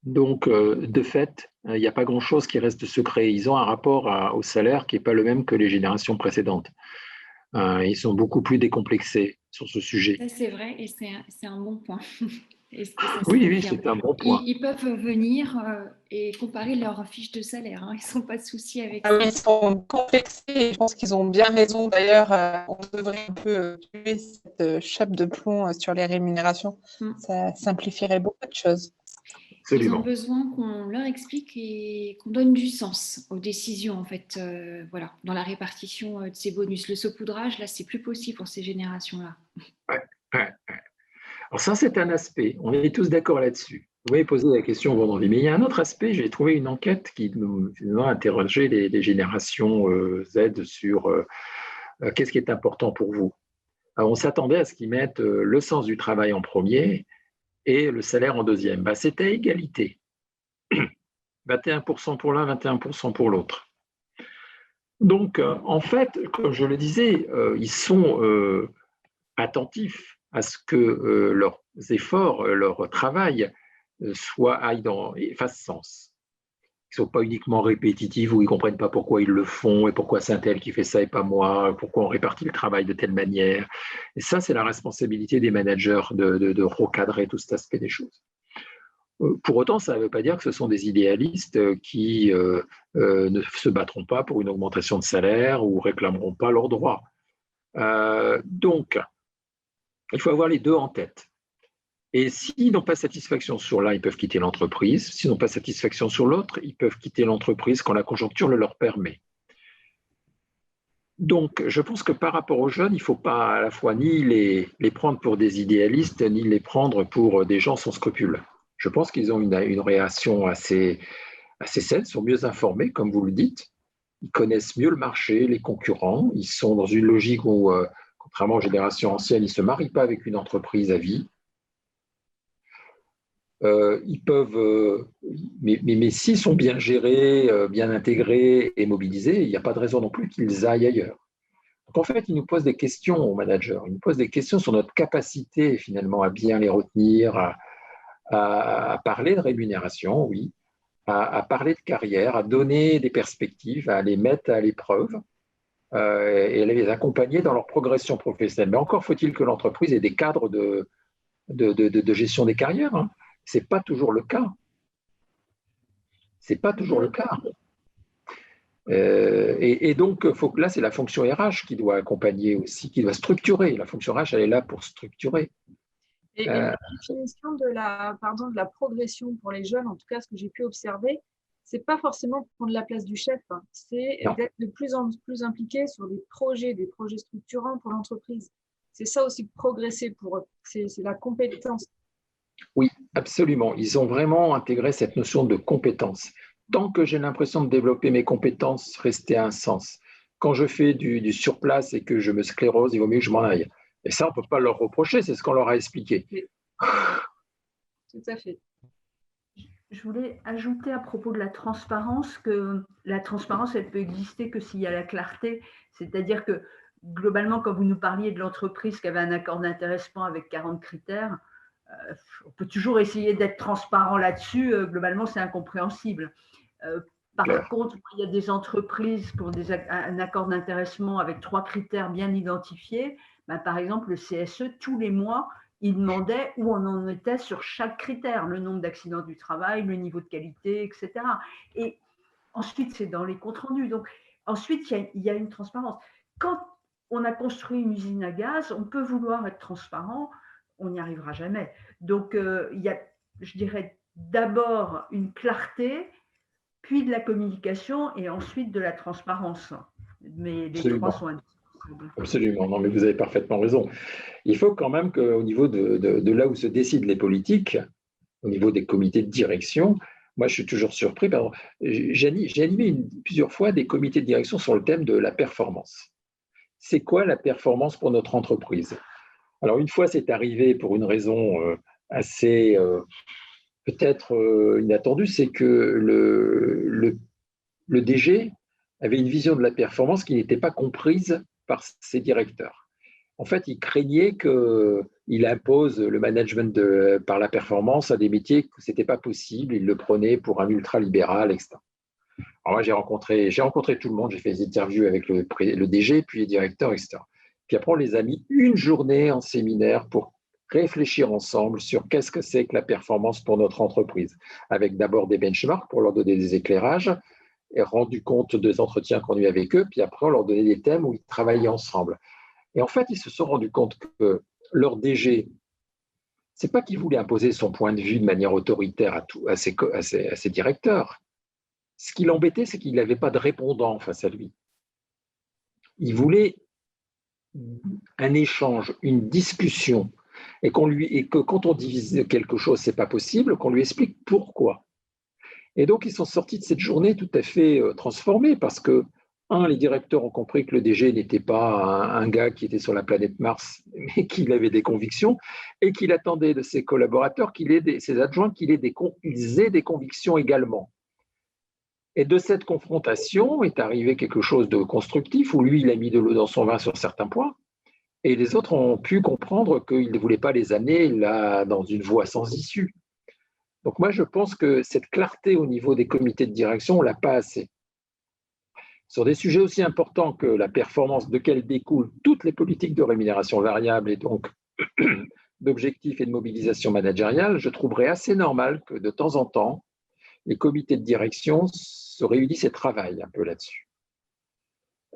Donc, de fait, il n'y a pas grand-chose qui reste secret. Ils ont un rapport au salaire qui n'est pas le même que les générations précédentes. Ils sont beaucoup plus décomplexés sur ce sujet. Ça, c'est vrai et c'est un bon point. Oui, c'est un bon point. Ils peuvent venir et comparer leurs fiches de salaire. Hein. Ils ne sont pas de soucis avec ça. Oui, ils sont complexés et je pense qu'ils ont bien raison. D'ailleurs, on devrait un peu tuer cette chape de plomb sur les rémunérations. Ça simplifierait beaucoup de choses. Absolument. Ils ont besoin qu'on leur explique et qu'on donne du sens aux décisions, en fait, voilà, dans la répartition de ces bonus. Le saupoudrage, là, c'est plus possible pour ces générations-là. Ouais. Alors ça, c'est un aspect. On est tous d'accord là-dessus. Vous m'avez posé la question vendredi. Mais il y a un autre aspect. J'ai trouvé une enquête qui nous a interrogé les générations Z sur qu'est-ce qui est important pour vous. Alors, on s'attendait à ce qu'ils mettent le sens du travail en premier et le salaire en deuxième. C'était à égalité. 21% pour l'un, 21% pour l'autre. Donc, en fait, comme je le disais, ils sont attentifs à ce que leurs efforts, leur travail fassent sens. Ils ne sont pas uniquement répétitifs ou ils ne comprennent pas pourquoi ils le font et pourquoi c'est un tel qui fait ça et pas moi, pourquoi on répartit le travail de telle manière. Et ça, c'est la responsabilité des managers de recadrer tout cet aspect des choses. Pour autant, ça ne veut pas dire que ce sont des idéalistes qui ne se battront pas pour une augmentation de salaire ou réclameront pas leurs droits. Donc, il faut avoir les deux en tête. Et s'ils n'ont pas satisfaction sur l'un, ils peuvent quitter l'entreprise. S'ils n'ont pas satisfaction sur l'autre, ils peuvent quitter l'entreprise quand la conjoncture le leur permet. Donc, je pense que par rapport aux jeunes, il ne faut pas à la fois ni les prendre pour des idéalistes, ni les prendre pour des gens sans scrupules. Je pense qu'ils ont une réaction assez saine, sont mieux informés, comme vous le dites. ils connaissent mieux le marché, les concurrents, ils sont dans une logique où, contrairement aux générations anciennes, ils ne se marient pas avec une entreprise à vie. Ils peuvent, mais s'ils sont bien gérés, bien intégrés et mobilisés, il n'y a pas de raison non plus qu'ils aillent ailleurs. Donc en fait, ils nous posent des questions aux managers, ils nous posent des questions sur notre capacité finalement à bien les retenir, à parler de rémunération, oui, à parler de carrière, à donner des perspectives, à les mettre à l'épreuve et à les accompagner dans leur progression professionnelle. Mais encore faut-il que l'entreprise ait des cadres de gestion des carrières. Hein. Ce n'est pas toujours le cas. C'est pas toujours le cas. Et donc, là, c'est la fonction RH qui doit accompagner aussi, qui doit structurer. La fonction RH, elle est là pour structurer. Et la définition de la progression pour les jeunes, en tout cas, ce que j'ai pu observer, ce n'est pas forcément prendre la place du chef, hein. C'est d'être de plus en plus impliqué sur des projets structurants pour l'entreprise. C'est ça aussi, progresser pour eux. C'est la compétence. Oui, absolument. Ils ont vraiment intégré cette notion de compétence. Tant que j'ai l'impression de développer mes compétences, rester à un sens. Quand je fais du surplace et que je me sclérose, il vaut mieux que je m'en aille. Et ça, on ne peut pas leur reprocher, c'est ce qu'on leur a expliqué. Tout à fait. Je voulais ajouter à propos de la transparence que la transparence, elle peut exister que s'il y a la clarté. C'est-à-dire que globalement, quand vous nous parliez de l'entreprise qui avait un accord d'intéressement avec 40 critères, on peut toujours essayer d'être transparent là-dessus. Globalement, c'est incompréhensible. Par contre, il y a des entreprises qui ont un accord d'intéressement avec 3 critères bien identifiés. Ben, par exemple, le CSE, tous les mois, il demandait où on en était sur chaque critère, le nombre d'accidents du travail, le niveau de qualité, etc. Et ensuite, c'est dans les comptes rendus. Donc, ensuite, il y a une transparence. Quand on a construit une usine à gaz, on peut vouloir être transparent, on n'y arrivera jamais. Donc, il y a, je dirais, d'abord une clarté, puis de la communication et ensuite de la transparence. Mais les trois sont indispensables. Absolument, non, mais vous avez parfaitement raison. Il faut quand même qu'au niveau de là où se décident les politiques, au niveau des comités de direction, moi je suis toujours surpris. J'ai animé plusieurs fois des comités de direction sur le thème de la performance. C'est quoi la performance pour notre entreprise? Alors une fois c'est arrivé pour une raison assez peut-être inattendue, c'est que le DG avait une vision de la performance qui n'était pas comprise par ses directeurs. En fait, il craignait qu'il impose le management par la performance à des métiers que ce n'était pas possible. Il le prenait pour un ultra-libéral, etc. Alors moi, j'ai rencontré tout le monde. J'ai fait des interviews avec le DG, puis les directeurs, etc. Puis après, on les a mis une journée en séminaire pour réfléchir ensemble sur qu'est-ce que c'est que la performance pour notre entreprise, avec d'abord des benchmarks pour leur donner des éclairages, et rendu compte des entretiens qu'on a eu avec eux, puis après, on leur donnait des thèmes où ils travaillaient ensemble. Et en fait, ils se sont rendus compte que leur DG, ce n'est pas qu'il voulait imposer son point de vue de manière autoritaire à ses directeurs. Ce qui l'embêtait, c'est qu'il n'avait pas de répondant face à lui. Il voulait un échange, une discussion, et que quand on divise quelque chose, ce n'est pas possible, qu'on lui explique pourquoi. Et donc, ils sont sortis de cette journée tout à fait transformés parce que, les directeurs ont compris que le DG n'était pas un gars qui était sur la planète Mars, mais qu'il avait des convictions et qu'il attendait de ses collaborateurs, ses adjoints, qu'ils aient des convictions également. Et de cette confrontation est arrivé quelque chose de constructif où lui, il a mis de l'eau dans son vin sur certains points et les autres ont pu comprendre qu'il ne voulait pas les amener là dans une voie sans issue. Donc moi, je pense que cette clarté au niveau des comités de direction, on ne l'a pas assez. Sur des sujets aussi importants que la performance de quelle découlent toutes les politiques de rémunération variable et donc d'objectifs et de mobilisation managériale, je trouverais assez normal que de temps en temps, les comités de direction se réunissent et travaillent un peu là-dessus.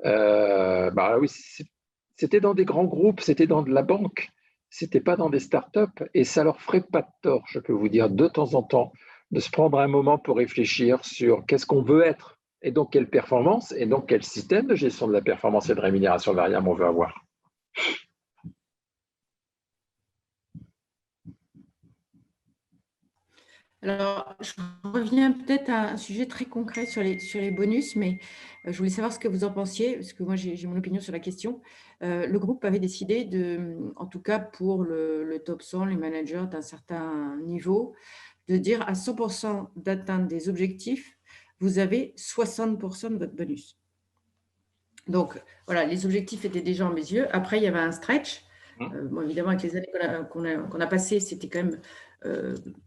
Oui, c'était dans des grands groupes, c'était dans de la banque, c'était pas dans des startups et ça leur ferait pas de tort, je peux vous dire, de temps en temps, de se prendre un moment pour réfléchir sur qu'est-ce qu'on veut être et donc quelle performance et donc quel système de gestion de la performance et de rémunération variable on veut avoir. Alors, je reviens peut-être à un sujet très concret sur les bonus, mais je voulais savoir ce que vous en pensiez, parce que moi, j'ai mon opinion sur la question. Le groupe avait décidé, en tout cas pour le top 100, les managers d'un certain niveau, de dire à 100% d'atteindre des objectifs, vous avez 60% de votre bonus. Donc, voilà, les objectifs étaient déjà en mes yeux. Après, il y avait un stretch. Bon, évidemment, avec les années qu'on a passées, c'était quand même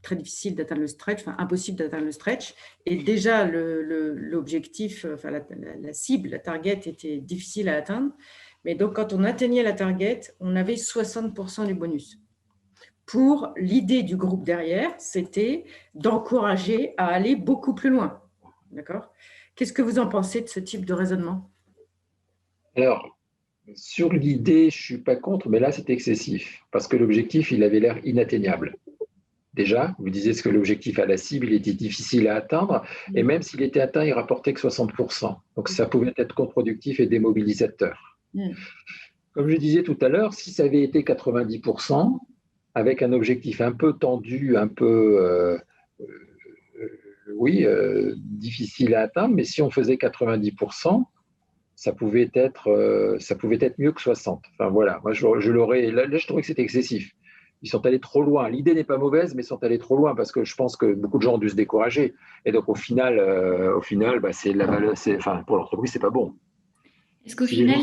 très difficile d'atteindre le stretch, enfin impossible d'atteindre le stretch. Et déjà, l'objectif, enfin la cible, la target était difficile à atteindre. Mais donc, quand on atteignait la target, on avait 60% du bonus. Pour l'idée du groupe derrière, c'était d'encourager à aller beaucoup plus loin. D'accord ? Qu'est-ce que vous en pensez de ce type de raisonnement ? Alors, sur l'idée, je ne suis pas contre, mais là, c'est excessif, parce que l'objectif, il avait l'air inatteignable. Déjà, vous disiez que l'objectif à la cible, il était difficile à atteindre, et même s'il était atteint, il rapportait que 60%. Donc, ça pouvait être contre-productif et démobilisateur. Comme je disais tout à l'heure, si ça avait été 90%, avec un objectif un peu tendu, un peu, difficile à atteindre, mais si on faisait 90%, ça pouvait être mieux que 60. Enfin voilà, moi je l'aurais. Là, je trouvais que c'était excessif. Ils sont allés trop loin. L'idée n'est pas mauvaise, mais ils sont allés trop loin parce que je pense que beaucoup de gens ont dû se décourager. Et donc au final, c'est la valeur. Enfin, pour l'entreprise, c'est pas bon. Est-ce qu'au final,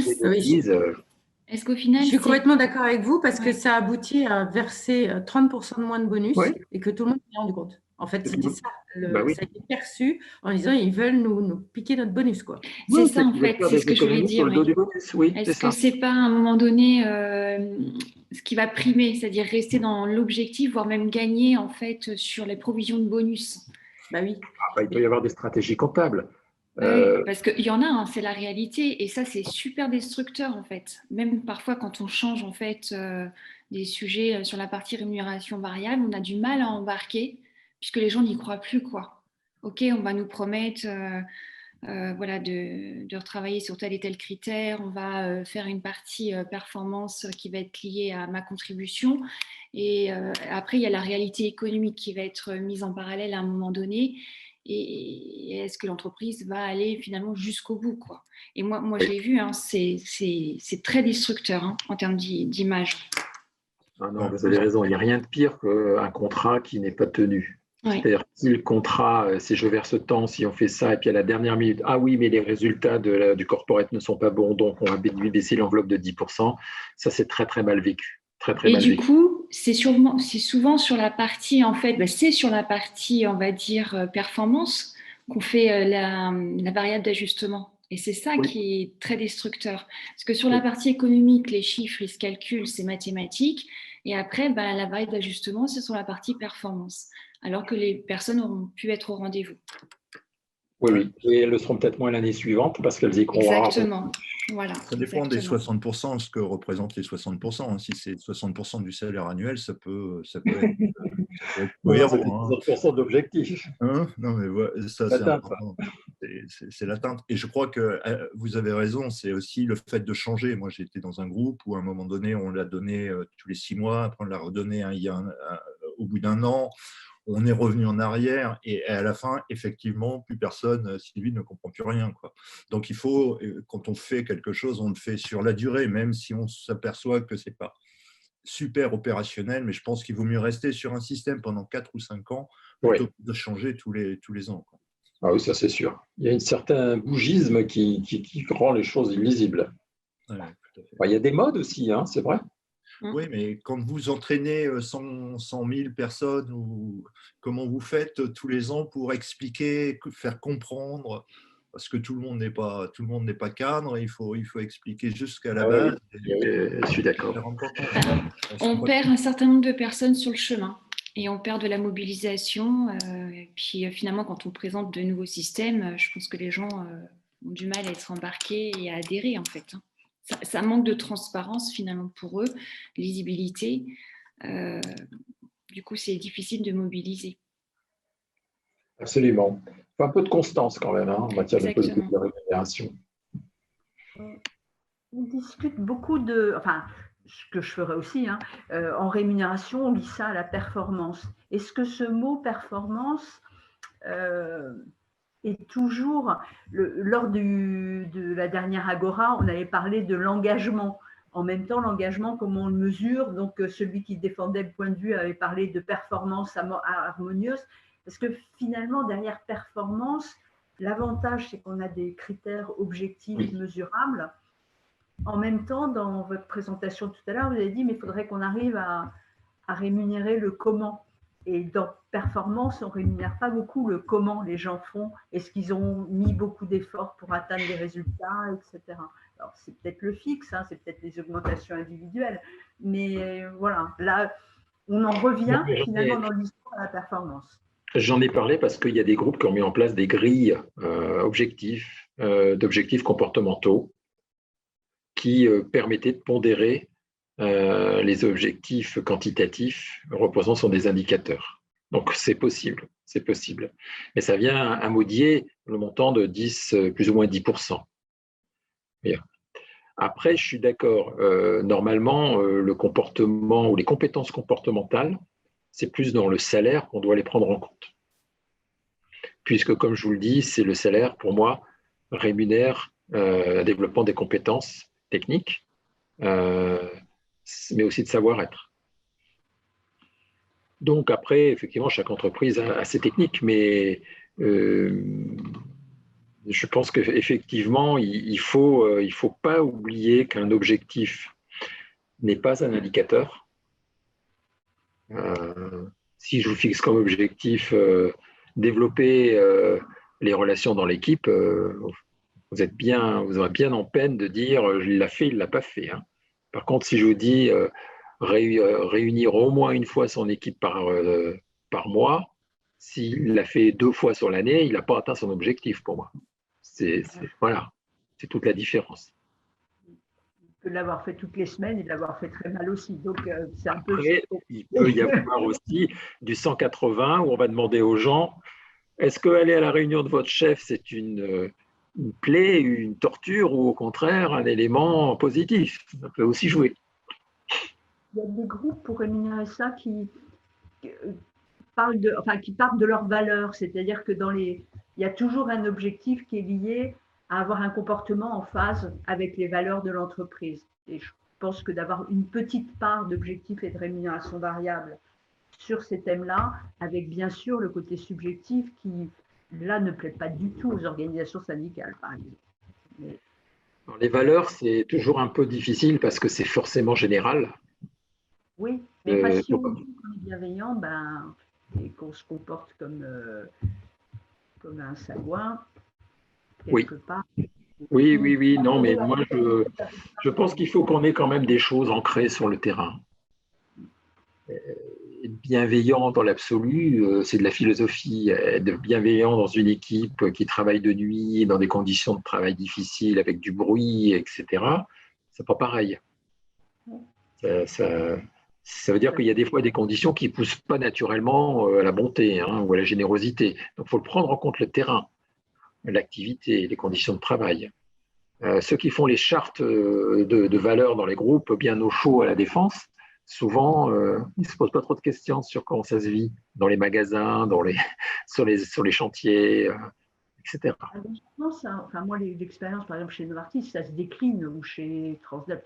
je suis complètement d'accord avec vous parce que ça aboutit à verser 30% de moins de bonus et que tout le monde s'est rendu compte. En fait, c'était ça. Ça a été perçu en disant ils veulent nous piquer notre bonus, quoi. C'est ça, en fait, c'est ce que je voulais dire. Est-ce que c'est pas à un moment donné ce qui va primer, c'est-à-dire rester dans l'objectif, voire même gagner en fait sur les provisions de bonus? Bah oui. Il peut y avoir des stratégies comptables. Oui, parce qu'il y en a, c'est la réalité, et ça c'est super destructeur en fait. Même parfois quand on change en fait des sujets sur la partie rémunération variable, on a du mal à embarquer puisque les gens n'y croient plus, quoi. Ok, on va nous promettre de retravailler sur tel et tel critère, on va faire une partie performance qui va être liée à ma contribution, et après il y a la réalité économique qui va être mise en parallèle à un moment donné. Et est-ce que l'entreprise va aller finalement jusqu'au bout, quoi. Et moi je l'ai vu, c'est très destructeur en termes d'image. Ah non, vous avez raison, il n'y a rien de pire qu'un contrat qui n'est pas tenu. C'est-à-dire si le contrat, si je verse tant, si on fait ça, et puis à la dernière minute, ah oui, mais les résultats du corporate ne sont pas bons, donc on va baisser l'enveloppe de 10%, ça c'est très très mal vécu. Et du coup, c'est souvent sur la partie, en fait, c'est sur la partie, on va dire, performance qu'on fait la variable d'ajustement. Et c'est ça qui est très destructeur. Parce que sur la partie économique, les chiffres, ils se calculent, c'est mathématique. Et après, la variable d'ajustement, c'est sur la partie performance. Alors que les personnes auront pu être au rendez-vous. Oui. Et elles le seront peut-être moins l'année suivante parce qu'elles y croiront. Exactement. Voilà, ça dépend des 60%, ce que représentent les 60%. Si c'est 60% du salaire annuel, ça peut être cohérent. 60% d'objectifs. Non, mais ça, c'est important. C'est l'atteinte. Et je crois que vous avez raison, c'est aussi le fait de changer. Moi, j'ai été dans un groupe où à un moment donné, on l'a donné tous les 6 mois, après on l'a redonné au bout d'1 an. On est revenu en arrière et à la fin, effectivement, plus personne, Sylvie, ne comprend plus rien, quoi. Donc, il faut, quand on fait quelque chose, on le fait sur la durée, même si on s'aperçoit que ce n'est pas super opérationnel, mais je pense qu'il vaut mieux rester sur un système pendant 4 ou 5 ans plutôt que de changer tous les ans, quoi. Ah oui, ça c'est sûr. Il y a un certain bougisme qui rend les choses illisibles. Ouais, tout à fait. Il y a des modes aussi, c'est vrai. Oui, mais quand vous entraînez 100 000 personnes, comment vous faites tous les ans pour expliquer, faire comprendre, parce que tout le monde n'est pas cadre, il faut expliquer jusqu'à la base. Je suis d'accord. On perd un certain nombre de personnes sur le chemin et on perd de la mobilisation. Et puis finalement, quand on présente de nouveaux systèmes, je pense que les gens ont du mal à être embarqués et à adhérer en fait. Ça manque de transparence finalement pour eux, lisibilité. Du coup, c'est difficile de mobiliser. Absolument. Il faut un peu de constance quand même en matière de politique de rémunération. On discute beaucoup ce que je ferais aussi, hein, en rémunération, on lie ça à la performance. Est-ce que ce mot performance est toujours, lors de la dernière Agora, on avait parlé de l'engagement. En même temps, l'engagement, comment on le mesure? Donc, celui qui défendait le point de vue avait parlé de performance harmonieuse, parce que finalement, derrière performance, l'avantage, c'est qu'on a des critères objectifs, mesurables. En même temps, dans votre présentation tout à l'heure, vous avez dit, mais il faudrait qu'on arrive à rémunérer le comment. Et dans performance, on ne rémunère pas beaucoup le comment les gens font. Est-ce qu'ils ont mis beaucoup d'efforts pour atteindre des résultats, etc. Alors, c'est peut-être le fixe, hein, c'est peut-être les augmentations individuelles. Mais voilà, là, on en revient finalement dans l'histoire à la performance. J'en ai parlé parce qu'il y a des groupes qui ont mis en place des grilles d'objectifs comportementaux qui permettaient de pondérer les objectifs quantitatifs reposant sur des indicateurs. Donc, c'est possible, c'est possible. Mais ça vient amodier le montant de 10, plus ou moins 10%. Bien. Après, je suis d'accord. Normalement, le comportement ou les compétences comportementales, c'est plus dans le salaire qu'on doit les prendre en compte. Puisque, comme je vous le dis, c'est le salaire, pour moi, rémunère le développement des compétences techniques, mais aussi de savoir-être. Donc après, effectivement, chaque entreprise a ses techniques, mais je pense qu'effectivement, il ne faut pas oublier qu'un objectif n'est pas un indicateur. Si je vous fixe comme objectif développer les relations dans l'équipe, vous aurez bien en peine de dire il l'a fait, il ne l'a pas fait. Hein. Par contre, si je vous dis réunir au moins une fois son équipe par mois, s'il l'a fait 2 fois sur l'année, il n'a pas atteint son objectif pour moi. Voilà, c'est toute la différence. Il peut l'avoir fait toutes les semaines et l'avoir fait très mal aussi. Donc, c'est un peu. Après, il peut y avoir aussi du 180 où on va demander aux gens est-ce qu'aller à la réunion de votre chef, c'est une plaie, une torture ou au contraire un élément positif? Ça peut aussi jouer. Il y a des groupes pour rémunérer ça qui partent de leurs valeurs, c'est-à-dire que il y a toujours un objectif qui est lié à avoir un comportement en phase avec les valeurs de l'entreprise. Et je pense que d'avoir une petite part d'objectifs et de rémunération variable sur ces thèmes-là, avec bien sûr le côté subjectif qui, là, ne plaît pas du tout aux organisations syndicales, par exemple. Mais... Alors, les valeurs, c'est toujours un peu difficile parce que c'est forcément général. Oui, mais si on dit qu'on est bienveillant, et qu'on se comporte comme un sagouin, quelque part. Oui, non, mais moi, je pense qu'il faut qu'on ait quand même des choses ancrées sur le terrain. Être bienveillant dans l'absolu, c'est de la philosophie. Être bienveillant dans une équipe qui travaille de nuit, dans des conditions de travail difficiles, avec du bruit, etc., c'est pas pareil. Ça veut dire qu'il y a des fois des conditions qui ne poussent pas naturellement à la bonté ou à la générosité. Donc, il faut le prendre en compte, le terrain, l'activité, les conditions de travail. Ceux qui font les chartes de valeurs dans les groupes bien au chaud à la défense, souvent, ils ne se posent pas trop de questions sur comment ça se vit dans les magasins, sur les chantiers, etc. Moi, l'expérience, par exemple, chez Novartis, ça se décline, ou chez Transdev,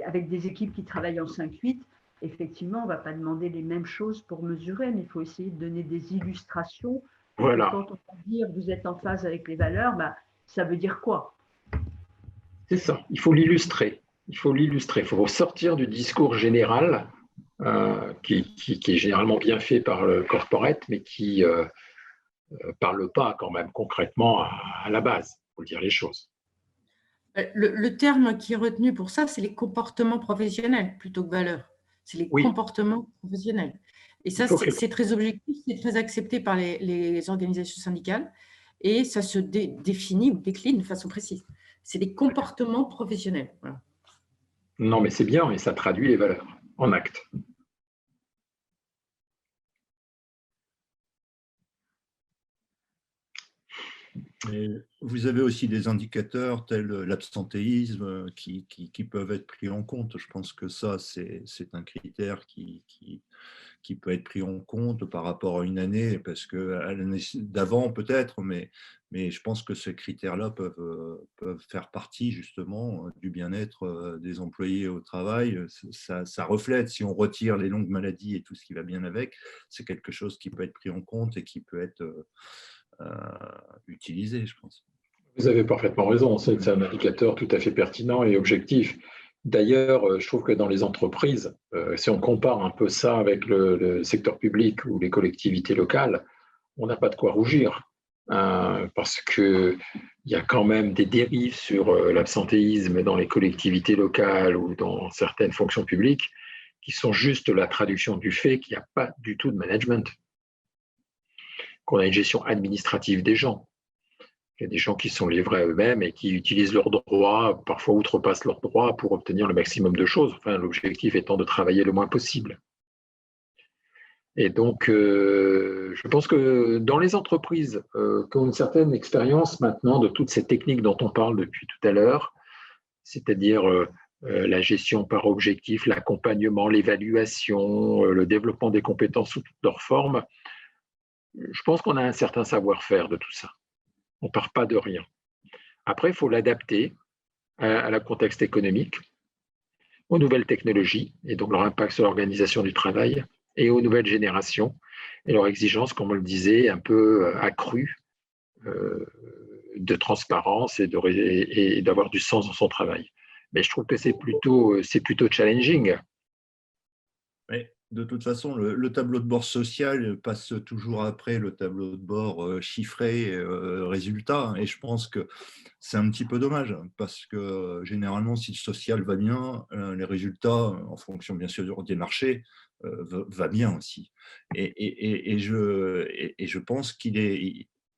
avec des équipes qui travaillent en 5-8. Effectivement, on ne va pas demander les mêmes choses pour mesurer, mais il faut essayer de donner des illustrations. Voilà. Quand on va dire vous êtes en phase avec les valeurs, ça veut dire quoi? C'est ça, il faut l'illustrer. Il faut sortir du discours général qui est généralement bien fait par le corporate, mais qui ne parle pas quand même concrètement à la base, il faut dire les choses. Le terme qui est retenu pour ça, c'est les comportements professionnels plutôt que valeurs. C'est les comportements professionnels. Et ça, c'est très objectif, c'est très accepté par les organisations syndicales et ça se définit ou décline de façon précise. C'est des comportements professionnels. Voilà. Non, mais c'est bien et ça traduit les valeurs en actes. Et vous avez aussi des indicateurs tels l'absentéisme qui peuvent être pris en compte. Je pense que ça, c'est un critère qui peut être pris en compte par rapport à une année, parce qu'à l'année d'avant peut-être, mais je pense que ces critères-là peuvent faire partie justement du bien-être des employés au travail. Ça reflète, si on retire les longues maladies et tout ce qui va bien avec, c'est quelque chose qui peut être pris en compte et qui peut être utilisé, je pense. Vous avez parfaitement raison, c'est un indicateur tout à fait pertinent et objectif. D'ailleurs, je trouve que dans les entreprises, si on compare un peu ça avec le secteur public ou les collectivités locales, on n'a pas de quoi rougir, parce qu'il y a quand même des dérives sur l'absentéisme dans les collectivités locales ou dans certaines fonctions publiques qui sont juste la traduction du fait qu'il n'y a pas du tout de management, qu'on a une gestion administrative des gens. Il y a des gens qui sont livrés à eux-mêmes et qui utilisent leurs droits, parfois outrepassent leurs droits pour obtenir le maximum de choses, enfin, l'objectif étant de travailler le moins possible. Et donc, je pense que dans les entreprises qui ont une certaine expérience maintenant de toutes ces techniques dont on parle depuis tout à l'heure, c'est-à-dire la gestion par objectif, l'accompagnement, l'évaluation, le développement des compétences sous toutes leurs formes, je pense qu'on a un certain savoir-faire de tout ça. On ne part pas de rien. Après, il faut l'adapter à la contexte économique, aux nouvelles technologies et donc leur impact sur l'organisation du travail et aux nouvelles générations et leur exigence, comme on le disait, un peu accrue de transparence et d'avoir du sens dans son travail. Mais je trouve que c'est plutôt challenging. Mais de toute façon, le tableau de bord social passe toujours après le tableau de bord chiffré résultat. Et je pense que c'est un petit peu dommage parce que généralement, si le social va bien, les résultats, en fonction bien sûr des marchés, va bien aussi. Et je pense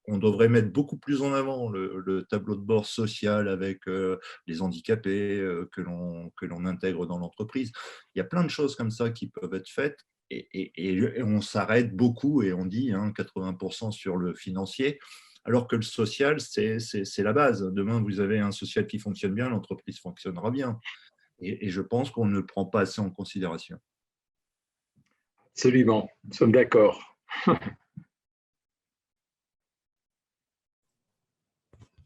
on devrait mettre beaucoup plus en avant le tableau de bord social avec les handicapés que l'on intègre dans l'entreprise. Il y a plein de choses comme ça qui peuvent être faites et on s'arrête beaucoup et on dit 80% sur le financier, alors que le social, c'est la base. Demain, vous avez un social qui fonctionne bien, l'entreprise fonctionnera bien. Et je pense qu'on ne le prend pas assez en considération. Absolument, nous sommes d'accord.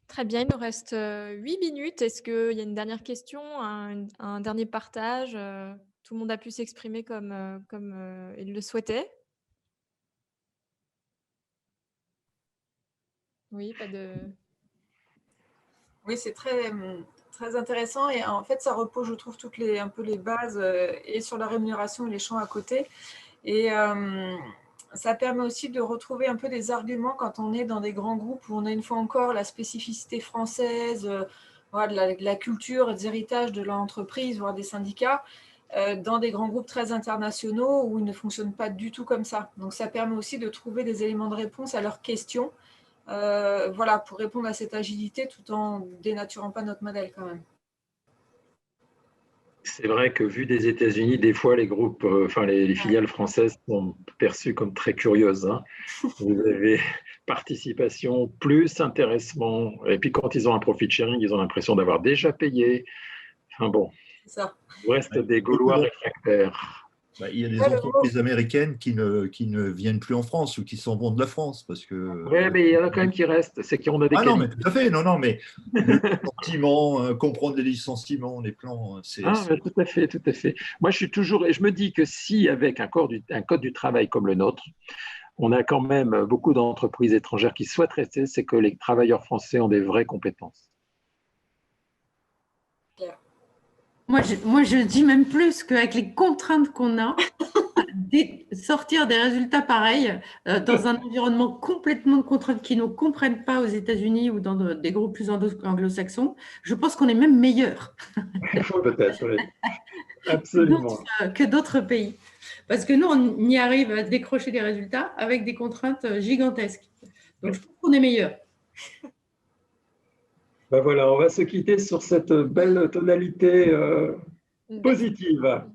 Très bien, il nous reste 8 minutes. Est-ce qu'il y a une dernière question, un dernier partage? Tout le monde a pu s'exprimer comme il le souhaitait? Oui, pas de… Oui, c'est très intéressant et en fait, ça repose, je trouve, un peu les bases et sur la rémunération et les champs à côté. Et ça permet aussi de retrouver un peu des arguments quand on est dans des grands groupes où on a une fois encore la spécificité française, voilà, de la culture, des héritages de l'entreprise, voire des syndicats, dans des grands groupes très internationaux où ils ne fonctionnent pas du tout comme ça. Donc ça permet aussi de trouver des éléments de réponse à leurs questions, voilà, pour répondre à cette agilité tout en dénaturant pas notre modèle quand même. C'est vrai que vu des États-Unis, des fois les groupes, les filiales françaises sont perçues comme très curieuses. Vous avez participation plus intéressement, et puis quand ils ont un profit sharing, ils ont l'impression d'avoir déjà payé. Enfin bon, ça. Il reste des Gaulois réfractaires. Il y a des entreprises américaines qui ne viennent plus en France ou qui s'en vont de la France parce que. Oui, mais il y en a quand même qui restent. C'est qu'on a des non, mais tout à fait. Non, mais le licenciement, comprendre les licenciements, les plans, c'est. Tout à fait, tout à fait. Moi, je suis toujours, et je me dis que si avec un code du travail comme le nôtre, on a quand même beaucoup d'entreprises étrangères qui souhaitent rester, c'est que les travailleurs français ont des vraies compétences. Moi, je dis même plus qu'avec les contraintes qu'on a, sortir des résultats pareils dans un environnement complètement de contraintes qui ne comprennent pas aux États-Unis ou dans des groupes plus anglo-saxons, je pense qu'on est même meilleur. Peut-être, oui. Absolument. Que d'autres pays. Parce que nous, on y arrive à décrocher des résultats avec des contraintes gigantesques. Donc, je pense qu'on est meilleur. Ben voilà, on va se quitter sur cette belle tonalité positive.